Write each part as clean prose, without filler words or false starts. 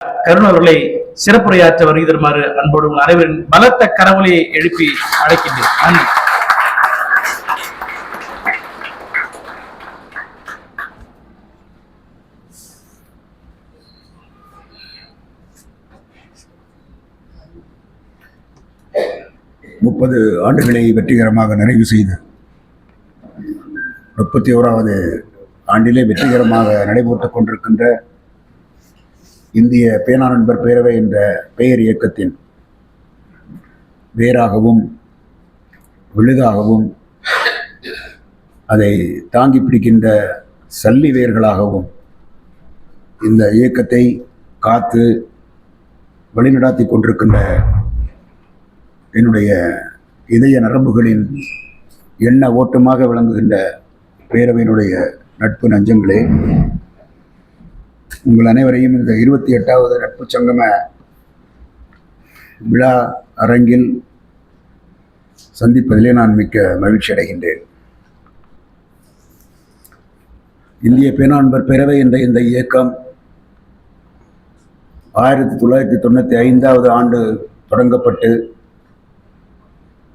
கருணாவர்களை சிறப்புரையாற்ற வருகை தருமாறு அன்போடு உங்கள் அனைவரின் பலத்த கரவொலியை எழுப்பி அழைக்கின்றேன். நன்றி. முப்பது ஆண்டுகளை வெற்றிகரமாக நிறைவு செய்து 31வது ஆண்டிலே வெற்றிகரமாக நடைபெற்றுக் கொண்டிருக்கின்ற இந்திய பேனா நண்பர் பேரவை என்ற பெயர் இயக்கத்தின் வேராகவும் விழுதாகவும் அதை தாங்கி பிடிக்கின்ற சல்லி வேர்களாகவும் இந்த இயக்கத்தை காத்து வழிநடாத்தி கொண்டிருக்கின்ற என்னுடைய இதய நரம்புகளின் எண்ண ஓட்டமாக விளங்குகின்ற பேரவையினுடைய நட்பு நஞ்சங்களே, உங்கள் அனைவரையும் இந்த 28வது நட்பு சங்கம விழா அரங்கில் சந்திப்பதிலே நான் மிக்க மகிழ்ச்சி அடைகின்றேன். இந்திய பேனா நண்பர் பேரவை என்ற இந்த இயக்கம் 1995வது ஆண்டு தொடங்கப்பட்டு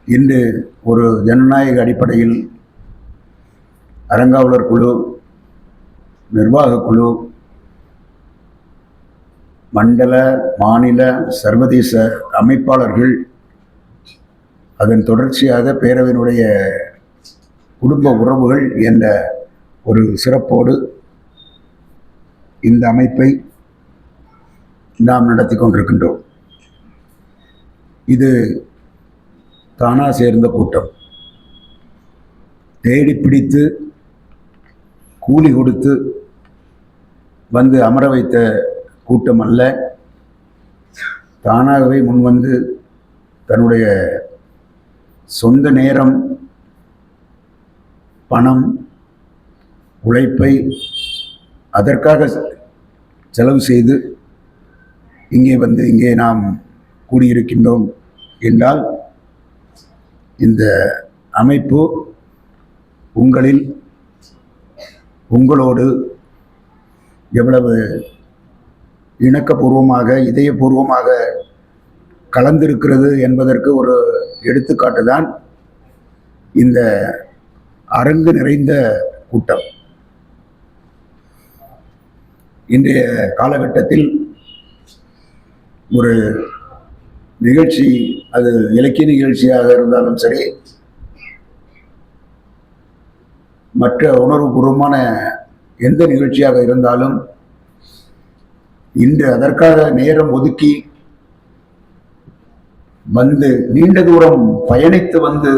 இன்று ஒரு ஜனநாயக அடிப்படையில் அரங்காவலர் குழு, நிர்வாக குழு, மண்டல, மாநில, சர்வதேச அமைப்பாளர்கள், அதன் தொடர்ச்சியாக பேரவையினுடைய குடும்ப உறவுகள் என்ற ஒரு சிறப்போடு இந்த அமைப்பை நாம் நடத்தி கொண்டிருக்கின்றோம். இது தானா சேர்ந்த கூட்டம், தேடி பிடித்து கூலி கொடுத்து வந்து அமர வைத்த கூட்டம் அல்ல. தானாகவே முன்வந்து தன்னுடைய சொந்த நேரம், பணம், உழைப்பை அதற்காக செலவு செய்து இங்கே நாம் கூடியிருக்கின்றோம் என்றால் இந்த அமைப்பு உங்களோடு எவ்வளவு இணக்கபூர்வமாக, இதயபூர்வமாக கலந்திருக்கிறது என்பதற்கு ஒரு எடுத்துக்காட்டு தான் இந்த அரங்கு நிறைந்த கூட்டம். இன்றைய காலகட்டத்தில் ஒரு நிகழ்ச்சி, அது இலக்கிய நிகழ்ச்சியாக இருந்தாலும் சரி, மற்ற உணர்வுபூர்வமான எந்த நிகழ்ச்சியாக இருந்தாலும் இன்று அதற்காக நேரம் ஒதுக்கி வந்து நீண்ட தூரம் பயணித்து வந்து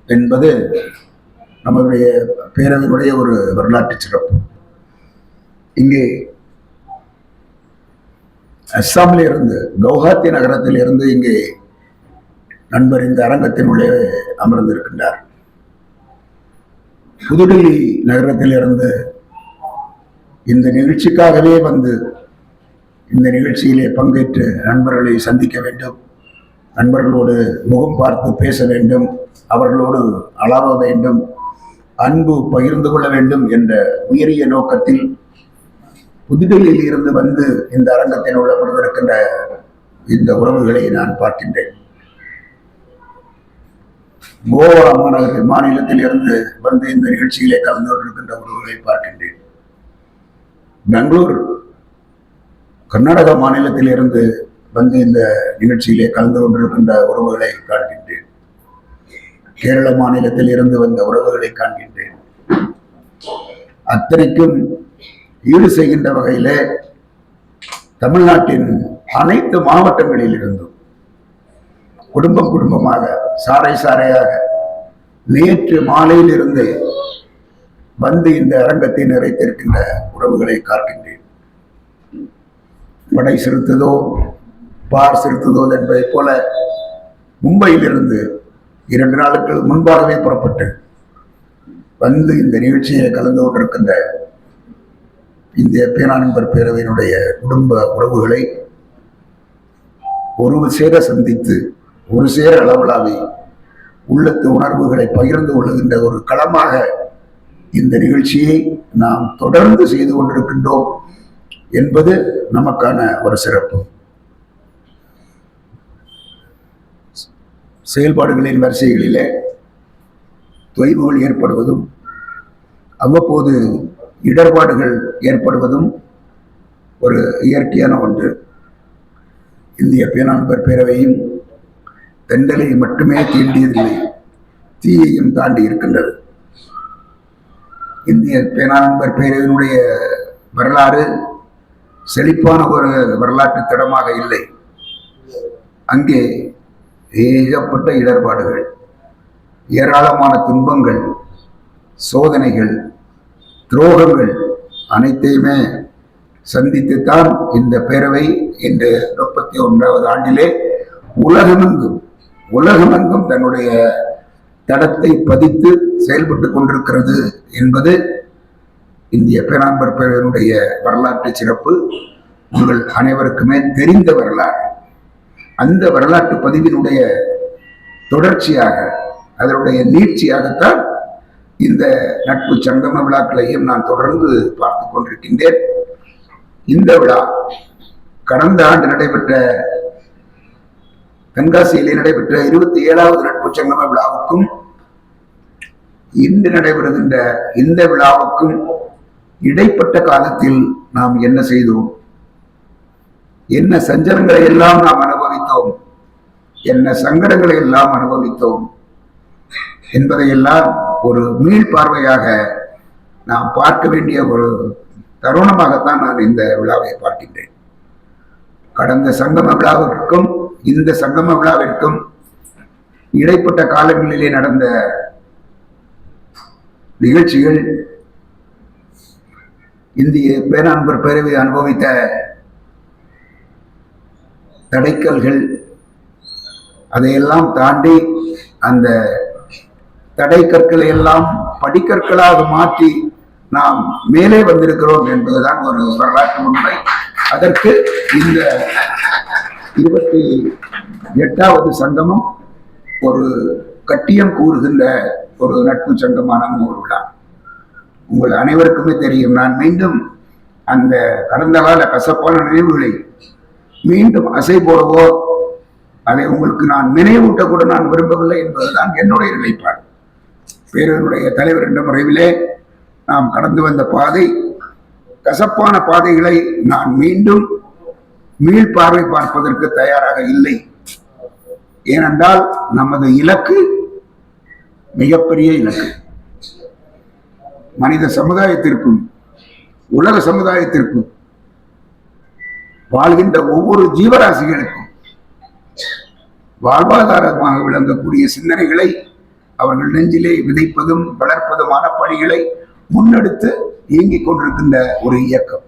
என்பது நம்முடைய பேரவையினுடைய ஒரு வரலாற்று சிறப்பு. இங்கே அஸ்ஸாமில் இருந்து, கவுஹாத்தி நகரத்தில் இருந்து இங்கே நண்பர் இந்த அரங்கத்தினுள்ளே அமர்ந்திருக்கின்றார். புதுடில்லி நகரத்தில் இருந்து இந்த நிகழ்ச்சிக்காகவே வந்து இந்த நிகழ்ச்சியிலே பங்கேற்று நண்பர்களை சந்திக்க வேண்டும், நண்பர்களோடு முகம் பார்த்து பேச வேண்டும், அவர்களோடு அளவ வேண்டும், அன்பு பகிர்ந்து கொள்ள வேண்டும் என்ற உயரிய நோக்கத்தில் புதுடெல்லியில் இருந்து வந்து இந்த அரங்கத்தில் அமர்ந்திருக்கின்ற இந்த உறவுகளை நான் பார்க்கின்றேன். கோவா மாநிலத்தில் இருந்து வந்து இந்த நிகழ்ச்சியிலே கலந்து கொண்டிருக்கின்ற உறவுகளை பார்க்கின்றேன். பெங்களூர், கர்நாடகா மாநிலத்தில் இருந்து வந்து இந்த நிகழ்ச்சியிலே கலந்து கொண்டிருக்கின்ற உறவுகளை காண்கின்றேன். கேரள மாநிலத்தில் இருந்து வந்த உறவுகளை காண்கின்றேன். அத்தனைக்கும் ஈடு செய்கின்ற வகையிலே தமிழ்நாட்டின் அனைத்து மாவட்டங்களில் இருந்தும் குடும்பமாக, சாறை சாறையாக நேற்று மாலையில் இருந்து வந்து இந்த அரங்கத்தை நிறைத்திருக்கின்ற உறவுகளை காக்கின்றேன். படை சிறுத்ததோ பார் சிறுத்ததோ என்பதை போல மும்பையிலிருந்து 2 நாளுக்கு முன்பாகவே புறப்பட்டு வந்து இந்த நிகழ்ச்சியை கலந்து கொண்டிருக்கின்ற இந்திய பேனா நண்பர் பேரவையினுடைய குடும்ப உறவுகளை ஒரு சேர சந்தித்து, ஒரு சேர அளவலாவி உள்ளத்து உணர்வுகளை பகிர்ந்து கொள்ளுகின்ற ஒரு களமாக இந்த நிகழ்ச்சியை நாம் தொடர்ந்து செய்து கொண்டிருக்கின்றோம். என்பது நமக்கான ஒரு சிறப்பு. செயல்பாடுகளின் வரிசைகளிலே தொய்வுகள் ஏற்படுவதும் அவ்வப்போது இடர்பாடுகள் ஏற்படுவதும் ஒரு இயற்கையான ஒன்று. இந்திய பேனாண்பர் பேரவையும் தென்றலை மட்டுமே தீண்டியதில்லை, தீயையும் தாண்டி இருக்கின்றது. இந்திய பேனாண்பர் பேரவையினுடைய வரலாறு செழிப்பான ஒரு வரலாற்று தடமாக இல்லை. அங்கே ஏகப்பட்ட இடர்பாடுகள், ஏராளமான துன்பங்கள், சோதனைகள், துரோகங்கள் அனைத்தையுமே சந்தித்துத்தான் இந்த பேரவை இன்று 31வது ஆண்டிலே உலகமெங்கும் தன்னுடைய தடத்தை பதித்து செயல்பட்டு கொண்டிருக்கிறது என்பது இந்திய பேராண்பர் பேரவையினுடைய வரலாற்று சிறப்பு. உங்கள் அனைவருக்குமே தெரிந்த வரலாறு. அந்த வரலாற்று பதிவினுடைய தொடர்ச்சியாக, அதனுடைய நீட்சியாகத்தான் இந்த நட்பு சங்கம விழாக்களையும் நான் தொடர்ந்து பார்த்து கொண்டிருக்கின்றேன். இந்த விழா கடந்த ஆண்டு நடைபெற்ற தென்காசியிலே நடைபெற்ற 27வது நட்பு சங்கம விழாவுக்கும் இன்று நடைபெறுகின்ற இந்த விழாவுக்கும் இடைப்பட்ட காலத்தில் நாம் என்ன செய்தோம், என்ன சஞ்சலங்களை எல்லாம் நாம் அனுபவித்தோம், என்ன சங்கடங்களை எல்லாம் அனுபவித்தோம் என்பதையெல்லாம் ஒரு மீள்பார்வையாக நாம் பார்க்க வேண்டிய ஒரு தருணமாகத்தான் நான் இந்த விழாவை பார்க்கின்றேன். கடந்த சங்கம விழாவிற்கும் இந்த சங்கம விழாவிற்கும் இடைப்பட்ட காலங்களிலே நடந்த நிகழ்ச்சிகள், இந்திய பேராண்பர் பேரவை அனுபவித்த தடைக்கல்கள், அதையெல்லாம் தாண்டி அந்த தடை கற்களை எல்லாம் படிக்கற்களாக மாற்றி நாம் மேலே வந்திருக்கிறோம் என்பதுதான் ஒரு வரலாற்று உண்மை. அதற்கு இந்த 28வது சங்கமம் ஒரு கட்டியம் கூறுகின்ற ஒரு நட்பு சங்கமான ஒரு விழா. உங்கள் அனைவருக்குமே தெரியும், நான் மீண்டும் அந்த கடந்த கால கசப்பான நினைவுகளை மீண்டும் அசை போடவோ அதை உங்களுக்கு நான் நினைவூட்ட கூட நான் விரும்பவில்லை என்பதுதான் என்னுடைய நிலைப்பாடு. பேரவையினுடைய தலைவர் என்ற முறையிலே நாம் கடந்து வந்த பாதை, கசப்பான பாதைகளை நான் மீண்டும் மீள்பார்வை பார்ப்பதற்கு தயாராக இல்லை. ஏனென்றால் நமது இலக்கு மிகப்பெரிய இலக்கு. மனித சமுதாயத்திற்கும் உலக சமுதாயத்திற்கும் வாழ்கின்ற ஒவ்வொரு ஜீவராசிகளுக்கும் வாழ்வாதாரமாக விளங்கக்கூடிய சிந்தனைகளை அவர்கள் நெஞ்சிலே விதைப்பதும் வளர்ப்பதுமான பணிகளை முன்னெடுத்து இயங்கிக் கொண்டிருக்கின்ற ஒரு இயக்கம்.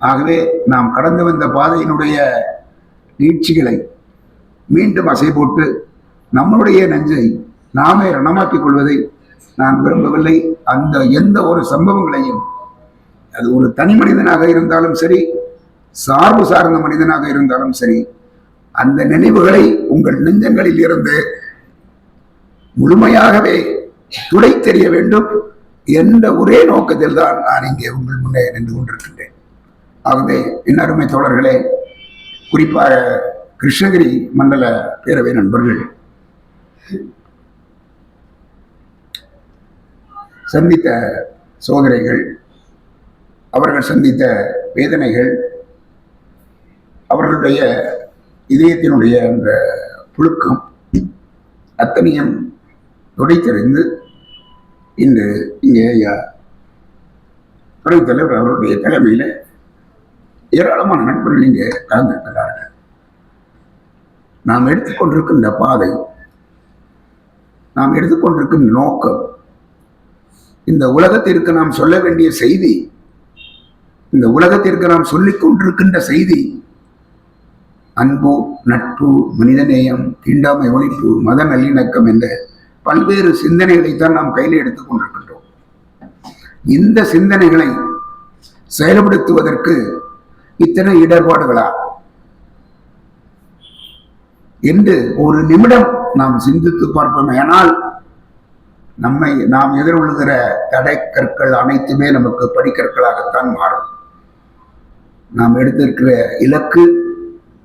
ஆகவே நாம் கடந்து வந்த பாதையினுடைய நீட்சிகளை மீண்டும் அசை போட்டு நம்மளுடைய நெஞ்சை நாமே ரணமாக்கிக் கொள்வதை நான் விரும்பவில்லை. அந்த எந்த ஒரு சம்பவங்களையும், அது ஒரு தனி மனிதனாக இருந்தாலும் சரி, சார்பு சார்ந்த மனிதனாக இருந்தாலும் சரி, அந்த நினைவுகளை உங்கள் நெஞ்சங்களில் இருந்து முழுமையாகவே துடை தெரிய வேண்டும் என்ற ஒரே நோக்கத்தில் தான் நான் இங்கே உங்கள் முன்னே நின்று கொண்டிருக்கின்றேன். ஆகவே என் அருமை தோழர்களே, குறிப்பாக கிருஷ்ணகிரி மண்டல பேரவை நண்பர்கள் சந்தித்த சோதனைகள், அவர்கள் சந்தித்த வேதனைகள், அவர்களுடைய இதயத்தினுடைய அந்த புழுக்கம் அத்தனையும் துடைத்தறிந்து இன்று இங்கே துணைத் தலைவர் அவருடைய தலைமையில் ஏராளமான நண்பர்கள் இங்கே கலந்திருக்கிறார்கள். நாம் எடுத்துக்கொண்டிருக்கின்ற பாதை, நாம் எடுத்துக்கொண்டிருக்கின்ற நோக்கம், இந்த உலகத்திற்கு நாம் சொல்ல வேண்டிய செய்தி, இந்த உலகத்திற்கு நாம் சொல்லிக் கொண்டிருக்கின்ற செய்தி அன்பு, நட்பு, மனிதநேயம், தீண்டாமை ஒழிப்பு, மத நல்லிணக்கம் என்ற பல்வேறு சிந்தனைகளைத்தான் நாம் கையில் எடுத்துக் கொண்டிருக்கின்றோம். இந்த சிந்தனைகளை செயல்படுத்துவதற்கு இத்தனை இடர்பாடுகளா என்று ஒரு நிமிடம் நாம் சிந்தித்து பார்ப்போம். ஆனால் நாம் எதிர்கொள்கிற தடை கற்கள் அனைத்துமே நமக்கு படிக்கற்களாகத்தான் மாறும். நாம் எடுத்திருக்கிற இலக்கு,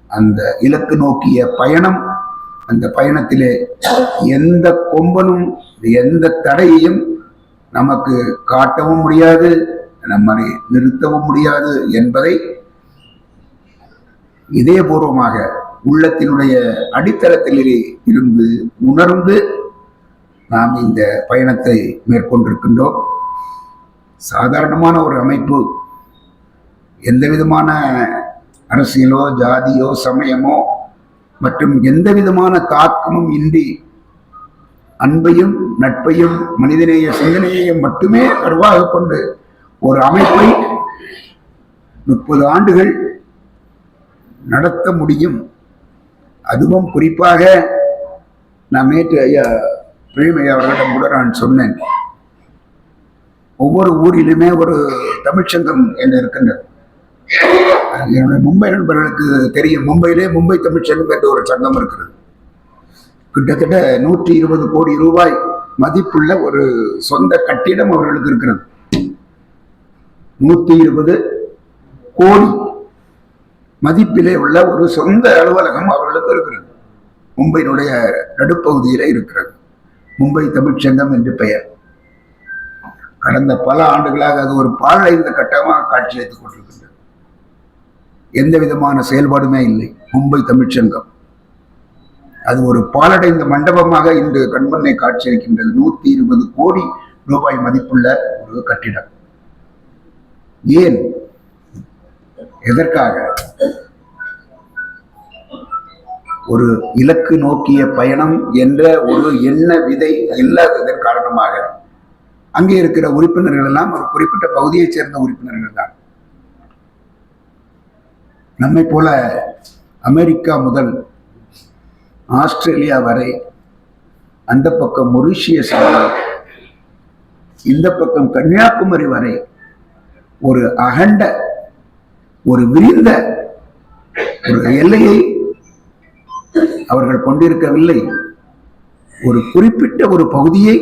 அந்த இலக்கு நோக்கிய பயணம், அந்த பயணத்திலே எந்த கொம்பனும் எந்த தடையையும் நமக்கு காட்டவும் முடியாது, நம்மை நிறுத்தவும் முடியாது என்பதை இதயபூர்வமாக உள்ளத்தினுடைய அடித்தளத்திலே இருந்து உணர்ந்து நாம் இந்த பயணத்தை மேற்கொண்டிருக்கின்றோம். சாதாரணமான ஒரு அமைப்பு, எந்த விதமான அரசியலோ ஜாதியோ சமயமோ மற்றும் எந்த விதமான தாக்கமும் இன்றி அன்பையும் நட்பையும் மனிதநேய சிந்தனையையும் மட்டுமே கருவாக கொண்டு ஒரு அமைப்பை 30 ஆண்டுகள் நடத்த முடியும். அதுவும் குறிப்பாக நான் நேற்று ஐயா பிரேமையா அவர்களிடம் கூட நான் சொன்னேன், ஒவ்வொரு ஊரிலுமே ஒரு தமிழ்ச்சங்கம் என்று இருக்கின்றது. என்னுடைய மும்பை நண்பர்களுக்கு தெரியும், மும்பையிலே மும்பை தமிழ்ச்சங்கம் என்ற ஒரு சங்கம் இருக்கிறது. கிட்டத்தட்ட 120 கோடி ரூபாய் மதிப்புள்ள ஒரு சொந்த கட்டிடம் அவர்களுக்கு இருக்கிறது. 120 கோடி மதிப்பிலே உள்ள ஒரு சொந்த அலுவலகம் அவர்களுக்கு இருக்கிறது. மும்பையினுடைய நடுப்பகுதியிலே இருக்கிறது. மும்பை தமிழ்ச்சங்கம் என்று பெயர். கடந்த பல ஆண்டுகளாக அது ஒரு பாழடைந்த கட்டமாக காட்சியளித்துக் கொண்டிருக்கின்றது. எந்த விதமான செயல்பாடுமே இல்லை. மும்பை தமிழ்ச்சங்கம் அது ஒரு பாழடைந்த மண்டபமாக இன்று கண்முன்னே காட்சியளிக்கின்றது. 120 கோடி ரூபாய் மதிப்புள்ள ஒரு கட்டிடம். ஏன், எதற்காக? ஒரு இலக்கு நோக்கிய பயணம் என்ற ஒரு எண்ண விதை இல்லாததன் காரணமாக அங்கே இருக்கிற உறுப்பினர்கள் எல்லாம் ஒரு குறிப்பிட்ட பகுதியைச் சேர்ந்த உறுப்பினர்கள் தான். நம்மை போல அமெரிக்கா முதல் ஆஸ்திரேலியா வரை, அந்த பக்கம் மொரிஷியஸ் வரை, இந்த பக்கம் கன்னியாகுமரி வரை ஒரு அகண்ட, ஒரு விரிந்த ஒரு எல்லையை அவர்கள் கொண்டிருக்கவில்லை. ஒரு குறிப்பிட்ட ஒரு பகுதியை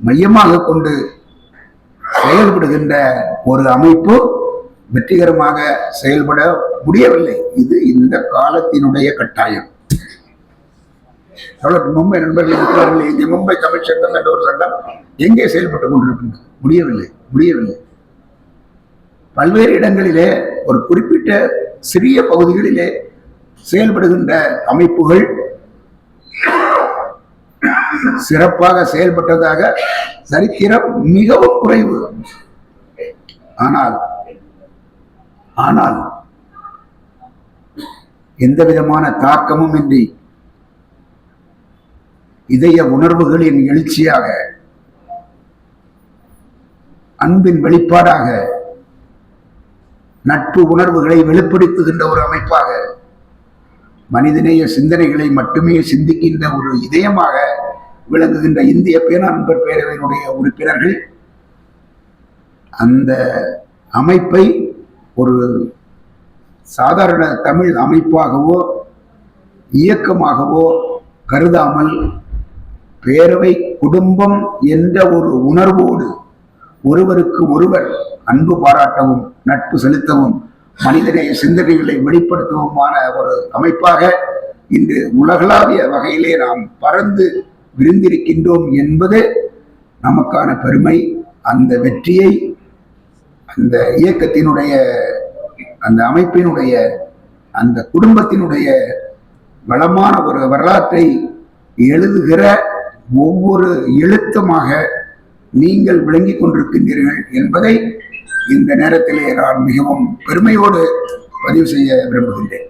மையமாக கொண்டு செயல்படுகின்ற ஒரு அமைப்பு வெற்றிகரமாக செயல்பட முடியவில்லை. இது இந்த காலத்தினுடைய கட்டாயம். மும்பை நண்பர்கள் இருக்கிறார்கள், இங்கே மும்பை தமிழ்ச்சங்கம் என்ற ஒரு சங்கம் எங்கே செயல்பட்டுக் கொண்டிருக்கின்றது? முடியவில்லை. பல்வேறு இடங்களிலே ஒரு குறிப்பிட்ட சிறிய பகுதிகளிலே செயல்படுகின்ற அமைப்புகள் சிறப்பாக செயல்பட்டதாக சரித்திரம் மிகவும் குறைவு. ஆனால் எந்த விதமான தாக்கமும் இன்றி இதய உணர்வுகளின் எழுச்சியாக, அன்பின் வெளிப்பாடாக, நட்பு உணர்வுகளை வெளிப்படுத்துகின்ற ஒரு அமைப்பாக, மனிதநேய சிந்தனைகளை மட்டுமே சிந்திக்கின்ற ஒரு இதயமாக விளங்குகின்ற இந்திய பேராண்பர் பேரவையினுடைய உறுப்பினர்கள் அந்த அமைப்பை ஒரு சாதாரண தமிழ் அமைப்பாகவோ இயக்கமாகவோ கருதாமல் பேரவை குடும்பம் என்ற ஒரு உணர்வோடு ஒருவருக்கு ஒருவர் அன்பு பாராட்டவும், நட்பு செலுத்தவும், மனிதநேய சிந்தனைகளை வெளிப்படுத்தவுமான ஒரு அமைப்பாக இன்று உலகளாவிய வகையிலே நாம் பறந்து விரிந்திருக்கின்றோம் என்பது நமக்கான பெருமை. அந்த வெற்றியை அந்த இயக்கத்தினுடைய, அந்த அமைப்பினுடைய, அந்த குடும்பத்தினுடைய வளமான ஒரு வரலாற்றை எழுதுகிற ஒவ்வொரு எழுத்துமாக நீங்கள் விளங்கிக் கொண்டிருக்கின்றீர்கள் என்பதை இந்த நேரத்திலே நான் மிகவும் பெருமையோடு பதிவு செய்ய விரும்புகின்றேன்.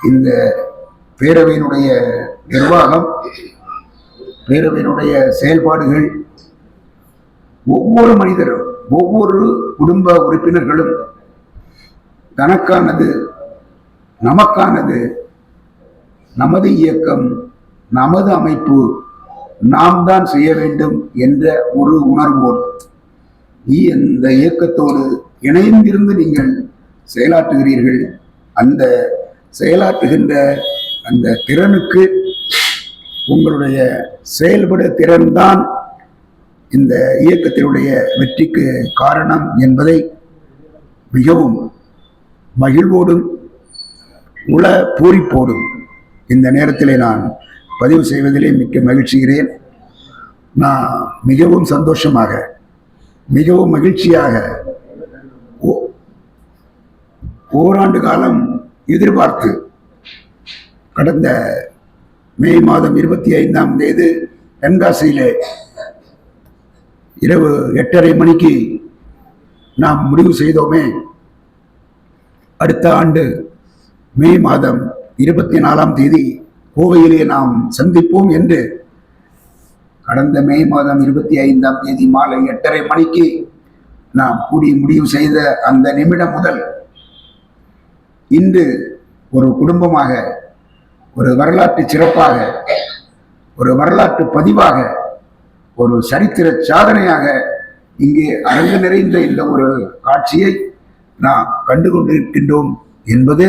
இந்த பேரவையினுடைய நிர்வாகம், பேரவையினுடைய செயல்பாடுகள், ஒவ்வொரு மனிதரும், ஒவ்வொரு குடும்ப உறுப்பினர்களும் தனக்கானது, நமக்கானது, நமது இயக்கம், நமது அமைப்பு, நாம் தான் செய்ய வேண்டும் என்ற ஒரு உணர்வோடு இந்த இயக்கத்தோடு இணைந்திருந்து நீங்கள் செயலாற்றுகிறீர்கள். அந்த செயலாற்றுகின்ற அந்த திறனுக்கு, உங்களுடைய செயல்பட திறன்தான் இந்த இயக்கத்தினுடைய வெற்றிக்கு காரணம் என்பதை மிகவும் மகிழ்வோடும் உள பூரிப்போடும் இந்த நேரத்திலே நான் பதிவு செய்வதிலே மிக்க மகிழ்ச்சிகிறேன். நான் மிகவும் சந்தோஷமாக, மிகவும் மகிழ்ச்சியாக ஓராண்டு காலம் எதிர்பார்த்து கடந்த மே மாதம் 25ஆம் தேதி தென்காசியிலே இரவு 8:30 மணிக்கு நாம் முடிவு செய்தோமே, அடுத்த ஆண்டு மே மாதம் 24ஆம் தேதி கோவையிலே நாம் சந்திப்போம் என்று கடந்த மே மாதம் 25ஆம் தேதி மாலை 8:30 மணிக்கு நாம் கூடி முடிவு செய்த அந்த நிமிடம் முதல் இன்று ஒரு குடும்பமாக, ஒரு வரலாற்று சிறப்பாக, ஒரு வரலாற்று பதிவாக, ஒரு சரித்திர சாதனையாக இங்கே அரங்கு நிறைந்த இந்த ஒரு காட்சியை நாம் கண்டு கொண்டிருக்கின்றோம் என்பது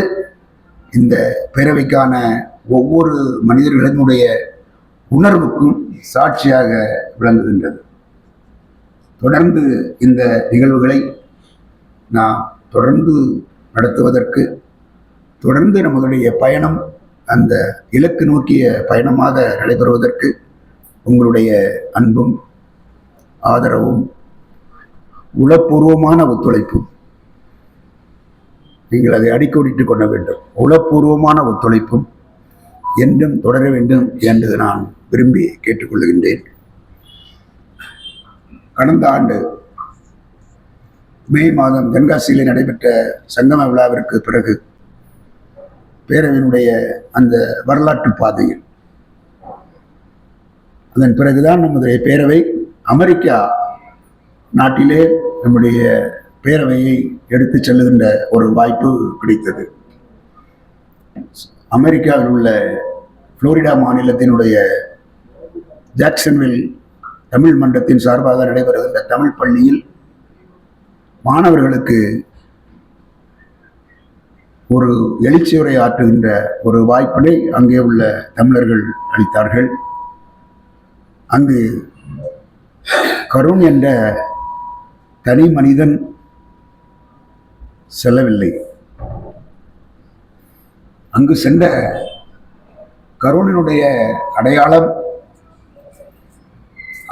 இந்த பேரவைக்கான ஒவ்வொரு மனிதர்களினுடைய உணர்வுக்கும் சாட்சியாக விளங்குகின்றது. தொடர்ந்து இந்த நிகழ்வுகளை நாம் தொடர்ந்து நடத்துவதற்கு, தொடர்ந்து நம்முடைய பயணம் அந்த இலக்கு நோக்கிய பயணமாக நடைபெறுவதற்கு உங்களுடைய அன்பும் ஆதரவும் உளப்பூர்வமான ஒத்துழைப்பும், நீங்கள் அதை அடிக்கோடிட்டுக் கொள்ள வேண்டும், உளப்பூர்வமான ஒத்துழைப்பும் என்றும் தொடர வேண்டும் என்று நான் விரும்பி கேட்டுக்கொள்கின்றேன். கடந்த ஆண்டு மே மாதம் தென்காசியில் நடைபெற்ற சங்கம விழாவிற்கு பிறகு பேரவையினுடைய அந்த வரலாற்று பாதையில், அதன் பிறகுதான் நம்முடைய பேரவை அமெரிக்கா நாட்டிலே நம்முடைய பேரவையை எடுத்து செல்லுகின்ற ஒரு வாய்ப்பு கிடைத்தது. அமெரிக்காவில் உள்ள புளோரிடா மாநிலத்தினுடைய ஜாக்சன்வில் தமிழ் மன்றத்தின் சார்பாக நடைபெறுகின்ற தமிழ் பள்ளியில் மாணவர்களுக்கு ஒரு எழுச்சியுரை ஆற்றுகின்ற ஒரு வாய்ப்பினை அங்கே உள்ள தமிழர்கள் அளித்தார்கள். அங்கு கருண் என்ற தனி மனிதன் செல்லவில்லை. அங்கு சென்ற கருணினுடைய அடையாளம்,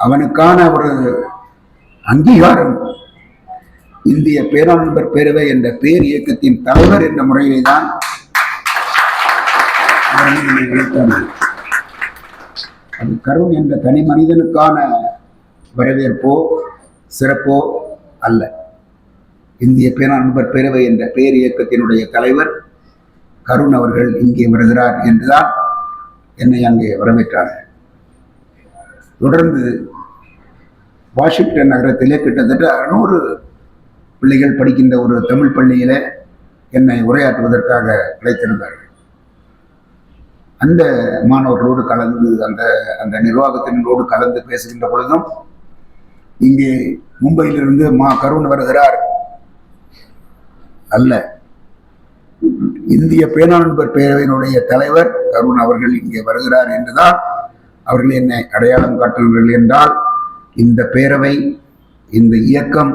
அவனுக்கான ஒரு அங்கீகாரம் இந்திய பேராளர் பேரவை என்ற பேர் இயக்கத்தின் தலைவர் என்ற முறையிலே தான் அது கருண் என்ற தனி மனிதனுக்கான வரவேற்போ சிறப்போ அல்ல. இந்திய பேராளர் பேரவை என்ற பேர் இயக்கத்தினுடைய தலைவர் கருண் அவர்கள் இங்கே வருகிறார் என்றுதான் என்னை அங்கே வரவேற்றார்கள். தொடர்ந்து வாஷிங்டன் நகரத்திலே கிட்டத்தட்ட 600 பிள்ளைகள் படிக்கின்ற ஒரு தமிழ் பள்ளியில என்னை உரையாற்றுவதற்காக கிடைத்திருந்தார்கள். அந்த மாணவர்களோடு கலந்து, அந்த நிர்வாகத்தினரோடு கலந்து பேசுகின்ற பொழுதும், இங்கே மும்பையிலிருந்து கருண் வருகிறார் அல்ல, இந்திய பேராளர் பேரவையினுடைய தலைவர் கருண் அவர்கள் இங்கே வருகிறார் என்றுதான் அவர்கள் என்னை அடையாளம் காட்டுகிறார்கள். என்றால் இந்த பேரவை, இந்த இயக்கம்,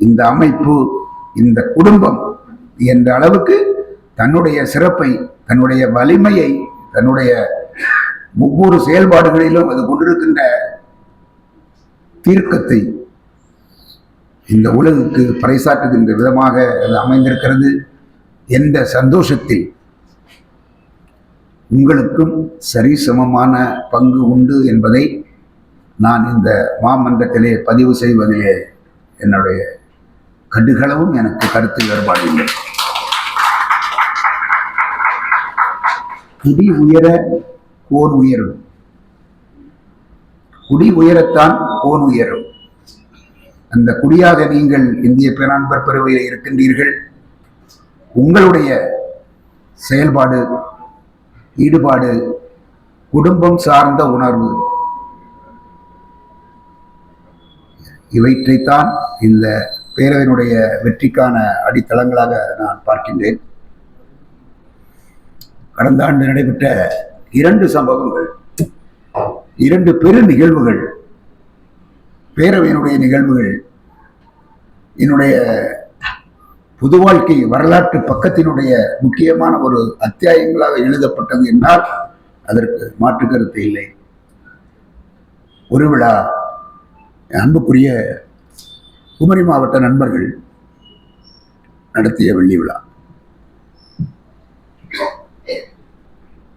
இந்த அமைப்பு, இந்த குடும்பம் என்ற அளவுக்கு தன்னுடைய சிறப்பை, தன்னுடைய வலிமையை, தன்னுடைய ஒவ்வொரு செயல்பாடுகளிலும் அது கொண்டிருக்கின்ற தீர்க்கத்தை இந்த உலகுக்கு பறைசாற்றுகின்ற விதமாக அது அமைந்திருக்கிறது. எந்த சந்தோஷத்தில் உங்களுக்கும் சரிசமமான பங்கு உண்டு என்பதை நான் இந்த மாமன்றத்திலே பதிவு செய்வதிலே என்னுடைய கடுகளவும் எனக்கு கருத்து வேறுபாடு இல்லை. குடி உயர கோன் உயரும், குடி உயரத்தான் கோன் உயரும். அந்த குடியாக நீங்கள் இந்திய பேராளர் பேரவையில் இருக்கின்றீர்கள். உங்களுடைய செயல்பாடு, ஈடுபாடு, குடும்பம் சார்ந்த உணர்வு, இவற்றைத்தான் இந்த பேரவையினுடைய வெற்றிக்கான அடித்தளங்களாக நான் பார்க்கின்றேன். கடந்த ஆண்டு நடைபெற்ற 2 சம்பவங்கள், 2 பெரு நிகழ்வுகள், பேரவையினுடைய நிகழ்வுகள் என்னுடைய பொது வாழ்க்கை வரலாற்று பக்கத்தினுடைய முக்கியமான ஒரு அத்தியாயங்களாக எழுதப்பட்டது என்றால் அதற்கு மாற்று கருத்து இல்லை. ஒரு விழா, அன்புக்குரிய குமரி மாவட்ட நண்பர்கள் நடத்திய வெள்ளி விழா.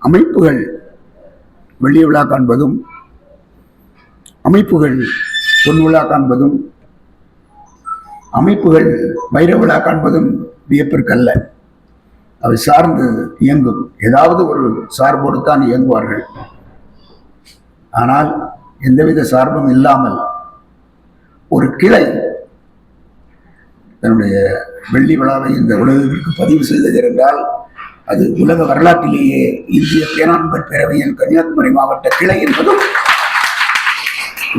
அமைப்புகள் வெள்ளி விழா காண்பதும் அமைப்புகள் பொன் விழா காண்பதும் அமைப்புகள் வைர விழா காண்பதும் வியப்பிற்கல்ல. அவை சார்ந்து இயங்கும், ஏதாவது ஒரு சார்போடு தான் இயங்குவார்கள். ஆனால் எந்தவித சார்பும் இல்லாமல் ஒரு கிளை தன்னுடைய வெள்ளி விழாவை இந்த உலகிற்கு பதிவு செய்தது என்றால் அது உலக வரலாற்றிலேயே இந்திய பேராண்மை பேரவையின் கன்னியாகுமரி மாவட்ட கிளை என்பதும்,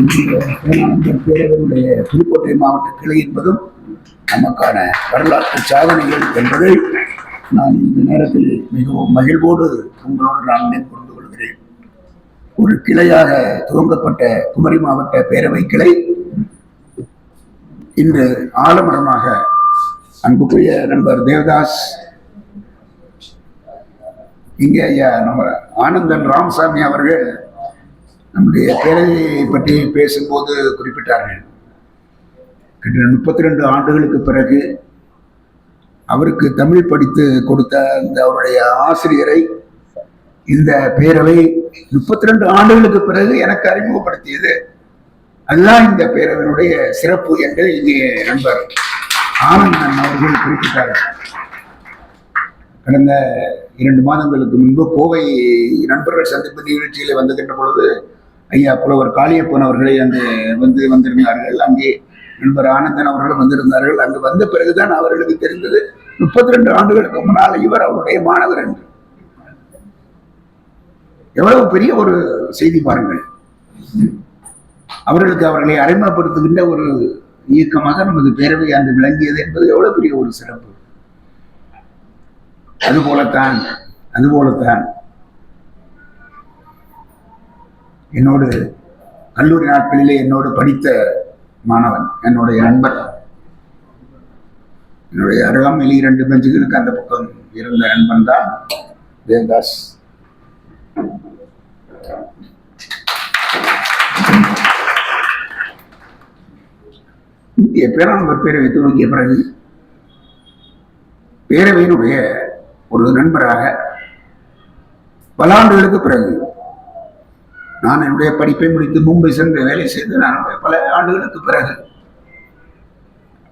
இந்திய பேராண்மை பேரவையுடைய புதுக்கோட்டை மாவட்ட கிளை என்பதும் நமக்கான வரலாற்று சாதனைகள் என்பதை நான் இந்த நேரத்தில் மிகவும் மகிழ்வோடு உங்களோடு நான் புரிந்து கொள்கிறேன். ஒரு கிளையாக துவங்கப்பட்ட குமரி மாவட்ட பேரவை கிளை இன்று ஆலமரமாக அன்புக்குரிய நண்பர் தேவதாஸ், இங்கே ஐயா நம்ம ஆனந்தன் ராமசாமி அவர்கள் நம்முடைய பேரவையை பற்றி பேசும்போது குறிப்பிட்டார்கள். 32 ஆண்டுகளுக்கு பிறகு அவருக்கு தமிழ் படித்து கொடுத்த அந்த அவருடைய ஆசிரியரை இந்த பேரவை 32 ஆண்டுகளுக்கு பிறகு எனக்கு அறிமுகப்படுத்தியது. அதுதான் இந்த பேரவையினுடைய சிறப்பு என்று இங்கே நண்பர் ஆனந்தன் அவர்கள் குறிப்பிட்டார்கள். கடந்த 2 மாதங்களுக்கு முன்பு கோவை நண்பர்கள் சந்திப்பு நிகழ்ச்சியில் வந்துகின்ற பொழுது ஐயா புலவர் காளியப்பன் அவர்களை அங்கு வந்திருந்தார்கள். அங்கே நண்பர் ஆனந்தன் அவர்களும் வந்திருந்தார்கள். அங்கு வந்த பிறகுதான் அவர்களுக்கு தெரிந்தது 32 ஆண்டுகளுக்கு முன்னால் இவர் அவருடைய மாணவர் என்று. எவ்வளவு பெரிய ஒரு செய்தி பாருங்கள். அவர்களை அறிமுகப்படுத்துகின்ற ஒரு இயக்கமாக நமது பேரவை அன்று விளங்கியது என்பது எவ்வளவு பெரிய ஒரு சிறப்பு. அதுபோலத்தான் என்னோடு கல்லூரி நாட்களிலே என்னோடு படித்த மாணவன், என்னுடைய நண்பர், என்னுடைய அருகாமையில் 2 பெஞ்சுகளுக்கு அந்த பக்கம் இருந்த நண்பன் தான் தேவதாஸ். இந்திய பேராண்மை பேரவை துவங்கிய பிறகு பேரவையினுடைய ஒரு நண்பராக பல ஆண்டுகளுக்கு பிறகு நான் என்னுடைய படிப்பை முடித்து மும்பை சென்று வேலை செய்து நான் பல ஆண்டுகளுக்கு பிறகு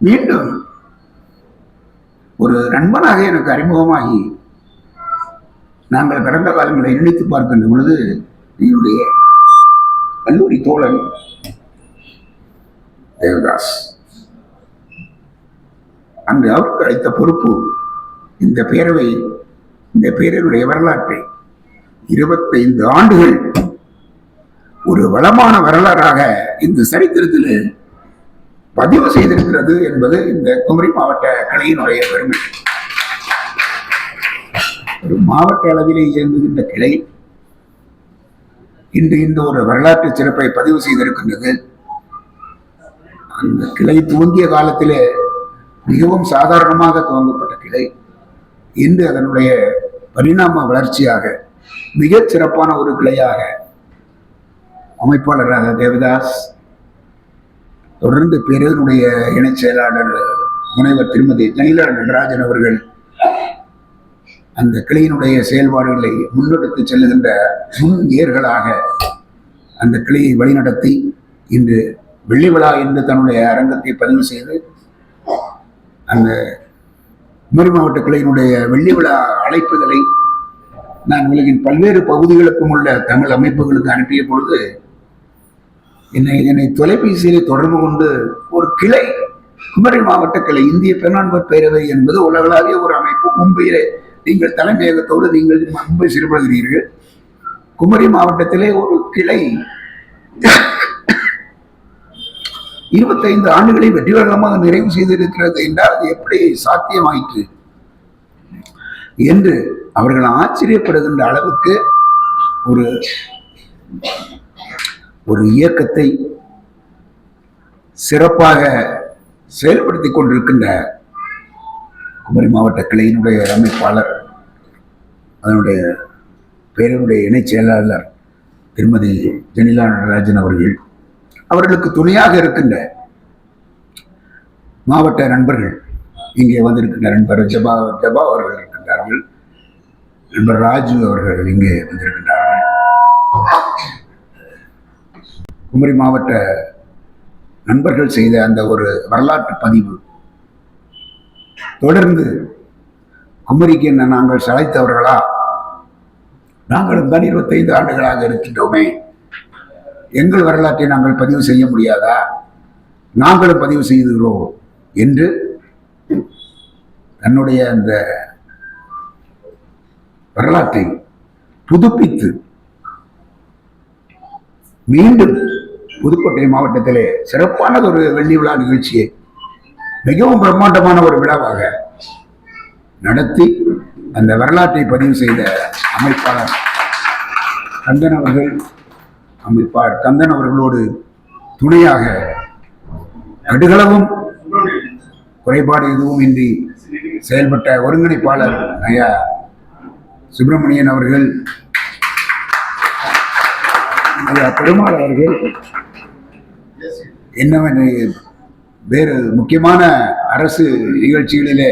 மீண்டும் ஒரு நண்பனாக எனக்கு அறிமுகமாகி நாங்கள் கடந்த காலங்களை நினைத்து பார்க்கின்ற பொழுது என்னுடைய கல்லூரி தோழன் தேவதாஸ், அன்று அவருக்கு அளித்த பொறுப்பு இந்த பேரவையுடைய வரலாற்றை 25 ஆண்டுகள் ஒரு வளமான வரலாறாக இந்த சரித்திரத்தில் பதிவு செய்திருக்கிறது என்பது இந்த குமரி மாவட்ட கிளையினுடைய பெருமை. ஒரு மாவட்ட அளவிலே இயங்குகின்ற கிளை இன்று இந்த ஒரு வரலாற்று சிறப்பை பதிவு செய்திருக்கின்றது. அந்த கிளை துவங்கிய காலத்திலே மிகவும் சாதாரணமாக துவங்கப்பட்ட கிளை இன்று அதனுடைய பரிணாம வளர்ச்சியாக மிகச் சிறப்பான ஒரு கிளையாக அமைப்பாளராக தேவதாஸ், தொடர்ந்து பேரவையினுடைய இணைச் செயலாளர் முனைவர் திருமதி ஜனிலா நடராஜன் அவர்கள் அந்த கிளையினுடைய செயல்பாடுகளை முன்னெடுத்து செல்லுகின்ற முன் ஏர்களாக அந்த கிளையை வழிநடத்தி இன்று வெள்ளி விழா என்று தன்னுடைய அரங்கத்தை பதிவு செய்து அந்த குமரி மாவட்ட கிளையினுடைய வெள்ளி விழா அழைப்புதலை நான் உலகின் பல்வேறு பகுதிகளுக்கும் உள்ள தமிழ் அமைப்புகளுக்கு அனுப்பிய பொழுது என்னை தொலைபேசியிலே தொடர்பு கொண்டு ஒரு கிளை, குமரி மாவட்ட கிளை, இந்திய பேராண்மை பேரவை என்பது உலகளாவிய ஒரு அமைப்பு. மும்பையிலே நீங்கள் தலைமையகத்தோடு நீங்கள் மும்பை செயல்படுகிறீர்கள். குமரி மாவட்டத்திலே ஒரு கிளை 25 ஆண்டுகளை வெற்றிகரமாக நிறைவு செய்திருக்கிறது என்றால் அது எப்படி சாத்தியமாயிற்று என்று அவர்கள் ஆச்சரியப்படுகின்ற அளவுக்கு ஒரு இயக்கத்தை சிறப்பாக செயல்படுத்திக் கொண்டிருக்கின்ற குமரி மாவட்ட கிளையினுடைய அமைப்பாளர், அதனுடைய பேரனுடைய இணைச் செயலாளர் திருமதி ஜெனிலா நடராஜன் அவர்கள், அவர்களுக்கு துணையாக இருக்கின்ற மாவட்ட நண்பர்கள், இங்கே வந்திருக்கின்ற நண்பர் ஜபா அவர்கள் இருக்கின்றார்கள், நண்பர் ராஜு அவர்கள் இங்கே வந்திருக்கின்றார்கள். குமரி மாவட்ட நண்பர்கள் செய்த அந்த ஒரு வரலாற்று பதிவு தொடர்ந்து குமரிக்கு என்ன நாங்கள் சளைத்தவர்களா, நாங்களும் தான் 25 ஆண்டுகளாக இருக்கின்றோமே, எங்கள் வரலாற்றை நாங்கள் பதிவு செய்ய முடியாதா, நாங்களும் பதிவு செய்துகிறோம் என்று தன்னுடைய அந்த வரலாற்றை புதுப்பித்து மீண்டும் புதுக்கோட்டை மாவட்டத்திலே சிறப்பான ஒரு வெள்ளி விழா நிகழ்ச்சியை மிகவும் பிரம்மாண்டமான ஒரு விழாவாக நடத்தி அந்த வரலாற்றை பதிவு செய்த அமைப்பாளர் கந்தன் அவர்கள், அமைப்பாளர் கந்தன் அவர்களோடு துணையாக கடுகளவும் குறைபாடு எதுவும் இன்றி செயல்பட்ட ஒருங்கிணைப்பாளர் ஐயா சுப்பிரமணியன் அவர்கள், ஐயா பெருமாள் அவர்கள், என்னவென்று வேறு முக்கியமான அரசு நிகழ்ச்சிகளிலே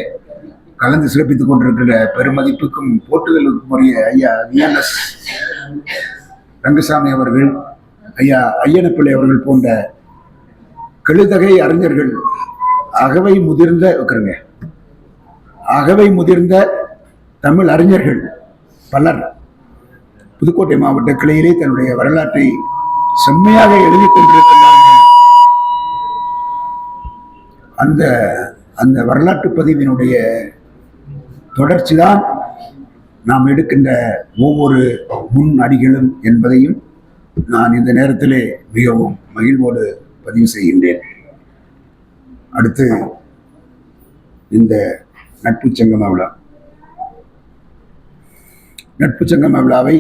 கலந்து சிறப்பித்துக் கொண்டிருக்கிற பெருமதிப்புக்கும் போட்டுதலுக்கும் உரிய ஐயா VNS ரங்கசாமி அவர்கள், ஐயா ஐயனப்பிள்ளை அவர்கள் போன்ற கெழுதகை அறிஞர்கள், அகவை முதிர்ந்த தமிழ் அறிஞர்கள் பலர் புதுக்கோட்டை மாவட்ட கிளையிலே தன்னுடைய வரலாற்றை செம்மையாக எழுதி கொண்டிருக்கின்றார்கள். அந்த வரலாற்று பதிவினுடைய தொடர்ச்சிதான் நாம் எடுக்கின்ற ஒவ்வொரு முன் அடிகளும் என்பதையும் நான் இந்த நேரத்திலே மிகவும் மகிழ்வோடு பதிவு செய்கின்றேன். அடுத்து இந்த நட்பு சங்கம விழாவை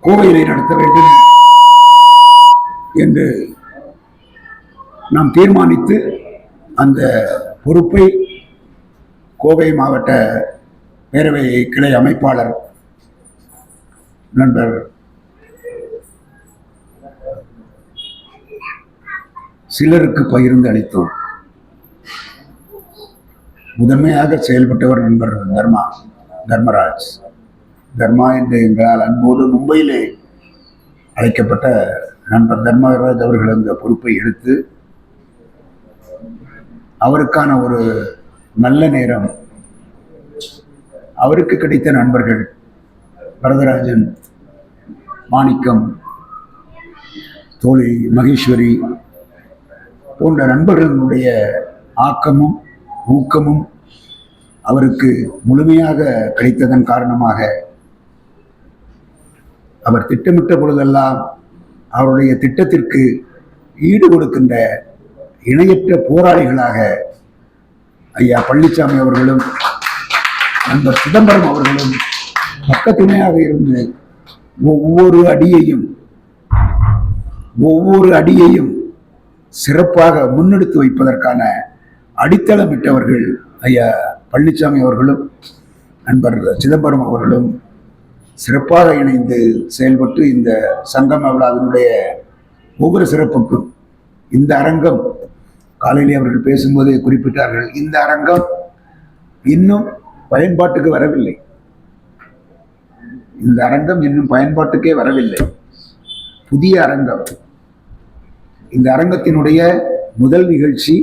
கோவையிலே நடத்த வேண்டும் என்று நாம் தீர்மானித்து அந்த பொறுப்பை கோவை மாவட்ட பேரவை கிளை அமைப்பாளர் நண்பர் சிலருக்கு பகிர்ந்து அளித்தோம். முதன்மையாக செயல்பட்டவர் நண்பர் தர்மராஜ். தர்மா என்று எங்களால் அன்போடு மும்பையிலே அழைக்கப்பட்ட நண்பர் தர்மராஜ் அவர்கள் அந்த பொறுப்பை எடுத்து அவருக்கான ஒரு நல்ல நேரம், அவருக்கு கிடைத்த நண்பர்கள் வரதராஜன், மாணிக்கம், தோழி மகேஸ்வரி போன்ற நண்பர்களுடைய ஆக்கமும் ஊக்கமும் அவருக்கு முழுமையாக கிடைத்ததன் காரணமாக அவர் திட்டமிட்ட பொழுதெல்லாம் அவருடைய திட்டத்திற்கு ஈடு கொடுக்கின்ற இணையற்ற போராளிகளாக ஐயா பழனிசாமி அவர்களும் நண்பர் சிதம்பரம் அவர்களும் பக்கத்துணையாக இருந்து ஒவ்வொரு அடியையும் சிறப்பாக முன்னெடுத்து வைப்பதற்கான அடித்தளமிட்டவர்கள் ஐயா பழனிசாமி அவர்களும் நண்பர் சிதம்பரம் அவர்களும் சிறப்பாக இணைந்து செயல்பட்டு இந்த சங்கம விழாவினுடைய ஒவ்வொரு சிறப்புக்கும் இந்த அரங்கம், காலையிலே அவர்கள் பேசும்போதே குறிப்பிட்டார்கள், இந்த அரங்கம் இன்னும் பயன்பாட்டுக்கு வரவில்லை. இந்த அரங்கம் இன்னும் பயன்பாட்டுக்கே வரவில்லை. புதிய அரங்கம். இந்த அரங்கத்தினுடைய முதல் நிகழ்ச்சி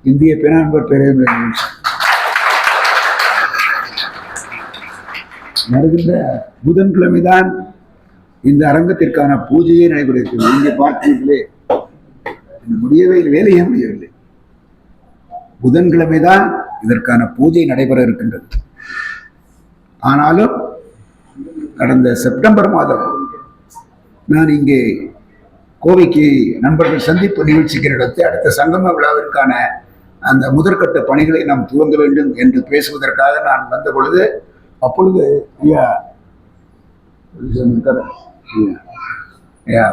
இந்திய பேராண்பர் பேரவை நிகழ்ச்சி வருகின்ற புதன்கிழமைதான் இந்த அரங்கத்திற்கான பூஜையே நடைபெறுகிறது. இங்கே பார்த்தீர்களே, முடியவே வேலையே முடியவில்லை. புதன்கிழமைதான் இதற்கான பூஜை நடைபெற இருக்கின்றது. ஆனாலும் கடந்த செப்டம்பர் மாதம் நான் இங்கே கோவைக்கு நண்பர்கள் சந்திப்பு நிகழ்ச்சிக்கு நடத்தி அடுத்த சங்கம விழாவிற்கான அந்த முதற்கட்ட பணிகளை நாம் துவங்க வேண்டும் என்று பேசுவதற்காக நான் வந்த பொழுது, அப்பொழுது ஐயா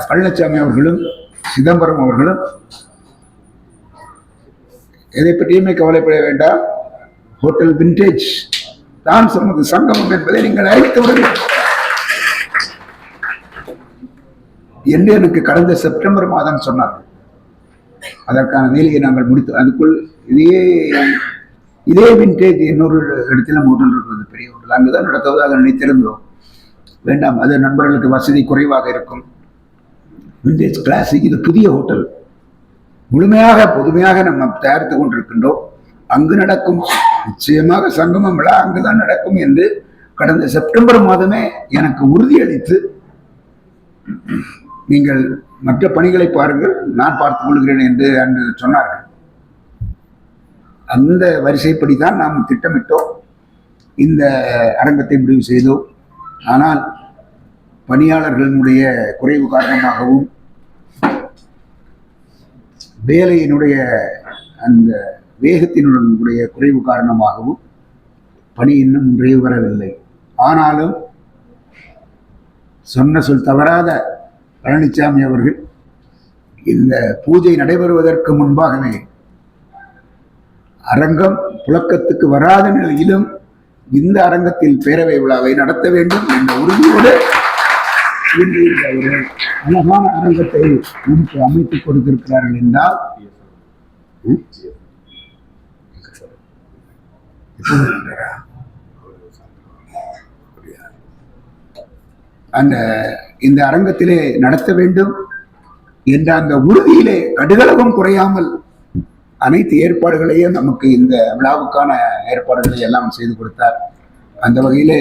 பழனிசாமி அவர்களும் சிதம்பரம் அவர்களும் எதை பற்றியுமே கவலைப்பட வேண்டாம், ஹோட்டல் விண்டேஜ் தான் சொன்னது சங்கமம் என்பதை நீங்கள் அறிவித்து விடுங்கள் என்று எனக்கு கடந்த செப்டம்பர் மாதம் சொன்னார்கள். அதற்கான வேலையை நாங்கள் முடித்து அதுக்குள் இதே விண்டேஜ் இன்னொரு இடத்துல ஹோட்டல் இருக்கிறது, பெரிய ஹோட்டல், அங்குதான் நடத்துவதாக நினைத்திருந்தோம். வேண்டாம், அது நண்பர்களுக்கு வசதி குறைவாக இருக்கும். விண்டேஜ் கிளாசிக் இது புதிய ஹோட்டல், முழுமையாக புதுமையாக நம்ம தயாரித்துக் கொண்டிருக்கின்றோம். அங்கு நடக்கும் நிச்சயமாக சங்கமம் விழா அங்குதான் நடக்கும் என்று கடந்த செப்டம்பர் மாதமே எனக்கு உறுதியளித்து, நீங்கள் மற்ற பணிகளை பாருங்கள், நான் பார்த்துக் கொள்கிறேன் என்று அன்று சொன்னார்கள். அந்த வரிசைப்படி தான் நாம் திட்டமிட்டோம், இந்த அரங்கத்தை முடிவு செய்தோம். ஆனால் பணியாளர்களுடைய குறைவு காரணமாகவும் வேலையினுடைய அந்த வேகத்தினுடைய குறைவு காரணமாகவும் பணி இன்னும் நிறைவு பெறவில்லை. ஆனாலும் சொன்ன சொல் தவறாத பழனிசாமி அவர்கள் இந்த பூஜை நடைபெறுவதற்கு முன்பாகவே அரங்கம் புழக்கத்துக்கு வராத நிலையிலும் இந்த அரங்கத்தில் பேரவை விழாவை நடத்த வேண்டும் என்ற உறுதியோடு இன்று இந்த ஒரு அழகான அரங்கத்தை நமக்கு அமைத்துக் கொடுத்திருக்கிறார்கள் என்றால் அந்த இந்த அரங்கத்திலே நடத்த வேண்டும் என்ற அந்த உறுதியிலே கடுகளவும் குறையாமல் அனைத்து ஏற்பாடுகளையும் நமக்கு இந்த விழாவுக்கான ஏற்பாடுகளை எல்லாம் செய்து கொடுத்தார். அந்த வகையிலே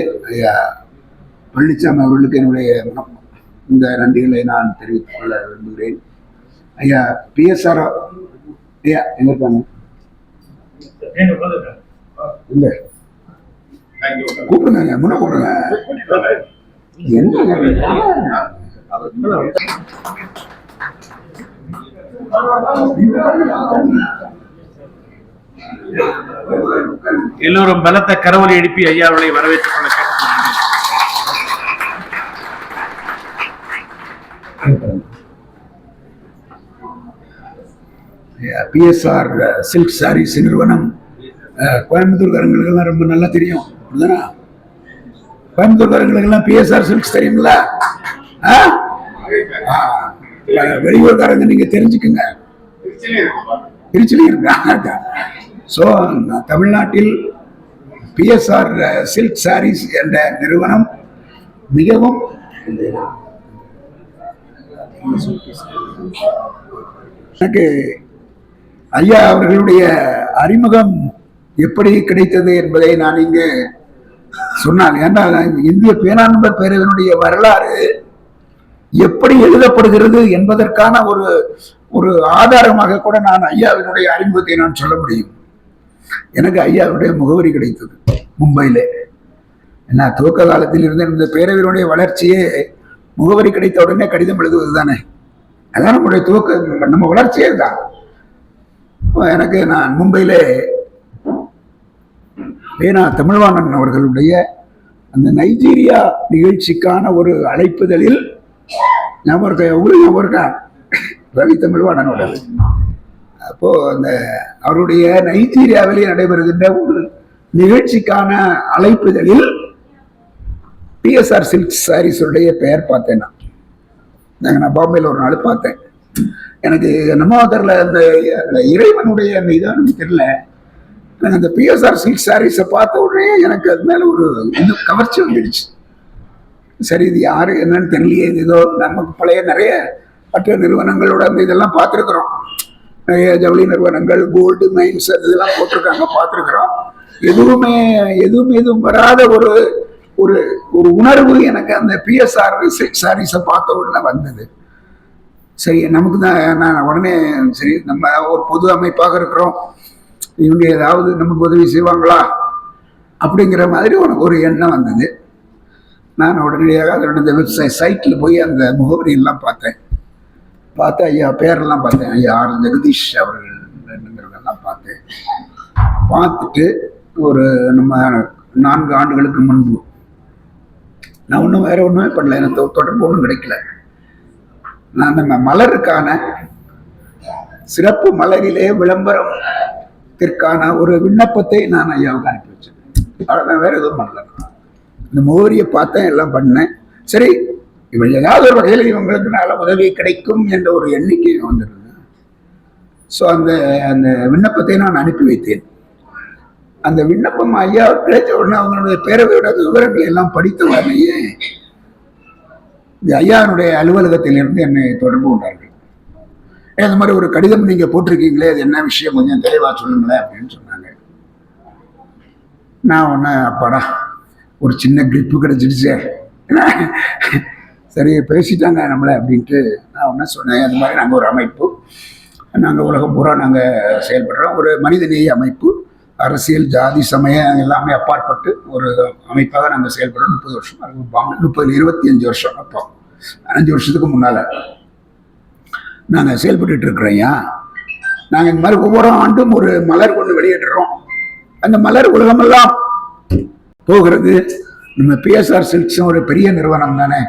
பழனிசாமி அவர்களுக்கு என்னுடைய இந்த நன்றிகளை நான் தெரிவித்துக் கொள்ள விரும்புகிறேன். ஐயா பிஎஸ்ஆர் ஐயா எங்க இருக்காங்க? இல்ல கூப்பிடுங்க, முன்ன கூப்பிடுங்க. என்ன எல்லோரும் பலத்த கரவொலி எழுப்பி ஐயா அவர்களை வரவேற்றுக் கொள்ள கேட்டுக்கொள்கிறேன். பிஎஸ்ஆர் சில்க் சாரீஸ் நிறுவனம் கோயம்புத்தூர்காரங்களுக்கெல்லாம் ரொம்ப நல்லா தெரியும். கோயம்புத்தூர்காரங்களுக்கெல்லாம் பிஎஸ்ஆர் சில்க்ஸ் தெரியுங்களா? வெளியூர்காரங்க நீங்க தெரிஞ்சுக்குங்க, திருச்சிலையும் இருக்காங்க. ஸோ தமிழ்நாட்டில் பிஎஸ்ஆர் சில்க் சாரீஸ் என்ற நிறுவனம் மிகவும் எனக்கு ஐயா அவர்களுடைய அறிமுகம் எப்படி கிடைத்தது என்பதை நான் இங்கு சொன்னான். ஏன்னால் இந்திய பேராண்மை பேரவையினுடைய வரலாறு எப்படி எழுதப்படுகிறது என்பதற்கான ஒரு ஆதாரமாக கூட நான் ஐயாவினுடைய அறிமுகத்தை நான் சொல்ல முடியும். எனக்கு ஐயாவுடைய முகவரி கிடைத்தது மும்பையிலே. என்ன துவக்க காலத்தில் இருந்து இந்த பேரவையினுடைய வளர்ச்சியே முகவரி கிடைத்த உடனே கடிதம் எழுதுவது தானே, அதான் நம்முடைய துவக்க, நம்ம வளர்ச்சியே தான். எனக்கு நான் மும்பையிலே வேணா தமிழ்வாணன் அவர்களுடைய அந்த நைஜீரியா நிகழ்ச்சிக்கான ஒரு அழைப்புதலில் ஞாபகம் ரவி தமிழ்வாணனோட, அப்போ அந்த அவருடைய நைஜீரியாவிலே நடைபெறுகின்ற ஒரு நிகழ்ச்சிக்கான அழைப்புதலில் பிஎஸ்ஆர் சில்க் சாரீஸுடைய பெயர் பார்த்தேன். நான் பாம்பேல ஒரு நாள் பார்த்தேன். எனக்கு என்னமோ தெரியல, அந்த இறைவனுடைய அந்த இதானு தெரியல, எனக்கு அந்த பிஎஸ்ஆர் சில்க் சாரீஸை பார்த்த உடனே எனக்கு அது மேல ஒரு இது கவர்ச்சி வந்துடுச்சு. சரி, இது யாரு என்னன்னு தெரியலையே, இது ஏதோ நமக்கு பழைய நிறைய மற்ற நிறுவனங்களோட அந்த இதெல்லாம் பார்த்துருக்குறோம், நிறைய ஜவுளி நிறுவனங்கள், கோல்டு மைன்ஸ் இதெல்லாம் போட்டிருக்காங்க, பார்த்துருக்குறோம். எதுவும் வராத ஒரு ஒரு ஒரு உணர்வு எனக்கு அந்த பிஎஸ்ஆர் சில்க் சாரீஸை பார்த்த உடனே வந்தது. சரி, நமக்கு தான் நான் உடனே சரி, நம்ம ஒரு பொது அமைப்பாக இருக்கிறோம், இவங்க ஏதாவது நமக்கு உதவி செய்வாங்களா அப்படிங்கிற மாதிரி உனக்கு ஒரு எண்ணம் வந்தது. நான் உடனடியாக அதோட வெப்சைட் சைட்டில் போய் அந்த முகவரி எல்லாம் பார்த்தேன். பார்த்து ஐயா பேரெல்லாம் பார்த்தேன், ஐயா ஆர் ஜெகதீஷ் அவர்கள்ங்கிறதெல்லாம் பார்த்தேன். பார்த்துட்டு ஒரு நம்ம 4 ஆண்டுகளுக்கு முன்பு நான் ஒன்றும் வேற ஒன்றுமே பண்ணல, எனக்கு தொடர்பு ஒன்றும் கிடைக்கல. நான் நம்ம மலருக்கான சிறப்பு மலரிலே விளம்பரம் விளம்பரத்திற்கான ஒரு விண்ணப்பத்தை நான் ஐயாவுக்கு அனுப்பி வச்சேன். அவ்வளோதான், வேற எதுவும் பண்ணல. இந்த முகவரியை பார்த்தேன், எல்லாம் பண்ணேன். சரி, இவன் ஏதாவது ஒரு வகையில் இவங்களுக்கு நல்ல உதவி கிடைக்கும் என்ற ஒரு எண்ணிக்கை வந்துருது. ஸோ அந்த அந்த விண்ணப்பத்தை நான் அனுப்பி வைத்தேன். அந்த விண்ணப்பம் ஐயா கிடைச்ச உடனே அவங்களுடைய பேரவையோட விவரங்களை எல்லாம் படித்த உடனேயே இந்த ஐயாவுடைய அலுவலகத்திலிருந்து என்னை தொடர்பு கொண்டார்கள். இந்த மாதிரி ஒரு கடிதம் நீங்க போட்டிருக்கீங்களே, அது என்ன விஷயம், கொஞ்சம் தெளிவா சொல்லுங்களேன் அப்படின்னு சொன்னாங்க. நான் ஒன்று அப்பாடா ஒரு சின்ன கிரிப்பு கிடைச்சிடுச்சே, சரி பேசிட்டாங்க நம்மளை அப்படின்ட்டு நான் ஒன்று சொன்னேன். அது மாதிரி நாங்கள் ஒரு அமைப்பு, நாங்கள் உலகம் பூரா நாங்கள் செயல்படுறோம். ஒரு மனிதநேய அமைப்பு, அரசியல் ஜாதி சமயம் எல்லாமே அப்பாற்பட்டு ஒரு அமைப்பாக நாங்கள் செயல்படுறோம். 30 வருஷம் 25 வருஷம், அப்போ 5 வருஷத்துக்கு முன்னால் நாங்கள் செயல்பட்டு இருக்கிறோம்யா. நாங்கள் இந்த மாதிரி ஒவ்வொரு ஆண்டும் ஒரு மலர் கொண்டு வெளியிடுறோம். அந்த மலர் உலகமெல்லாம் போகிறது. நம்ம பிஎஸ்ஆர் சில்க்ஸ் ஒரு பெரிய நிறுவனம் தானே.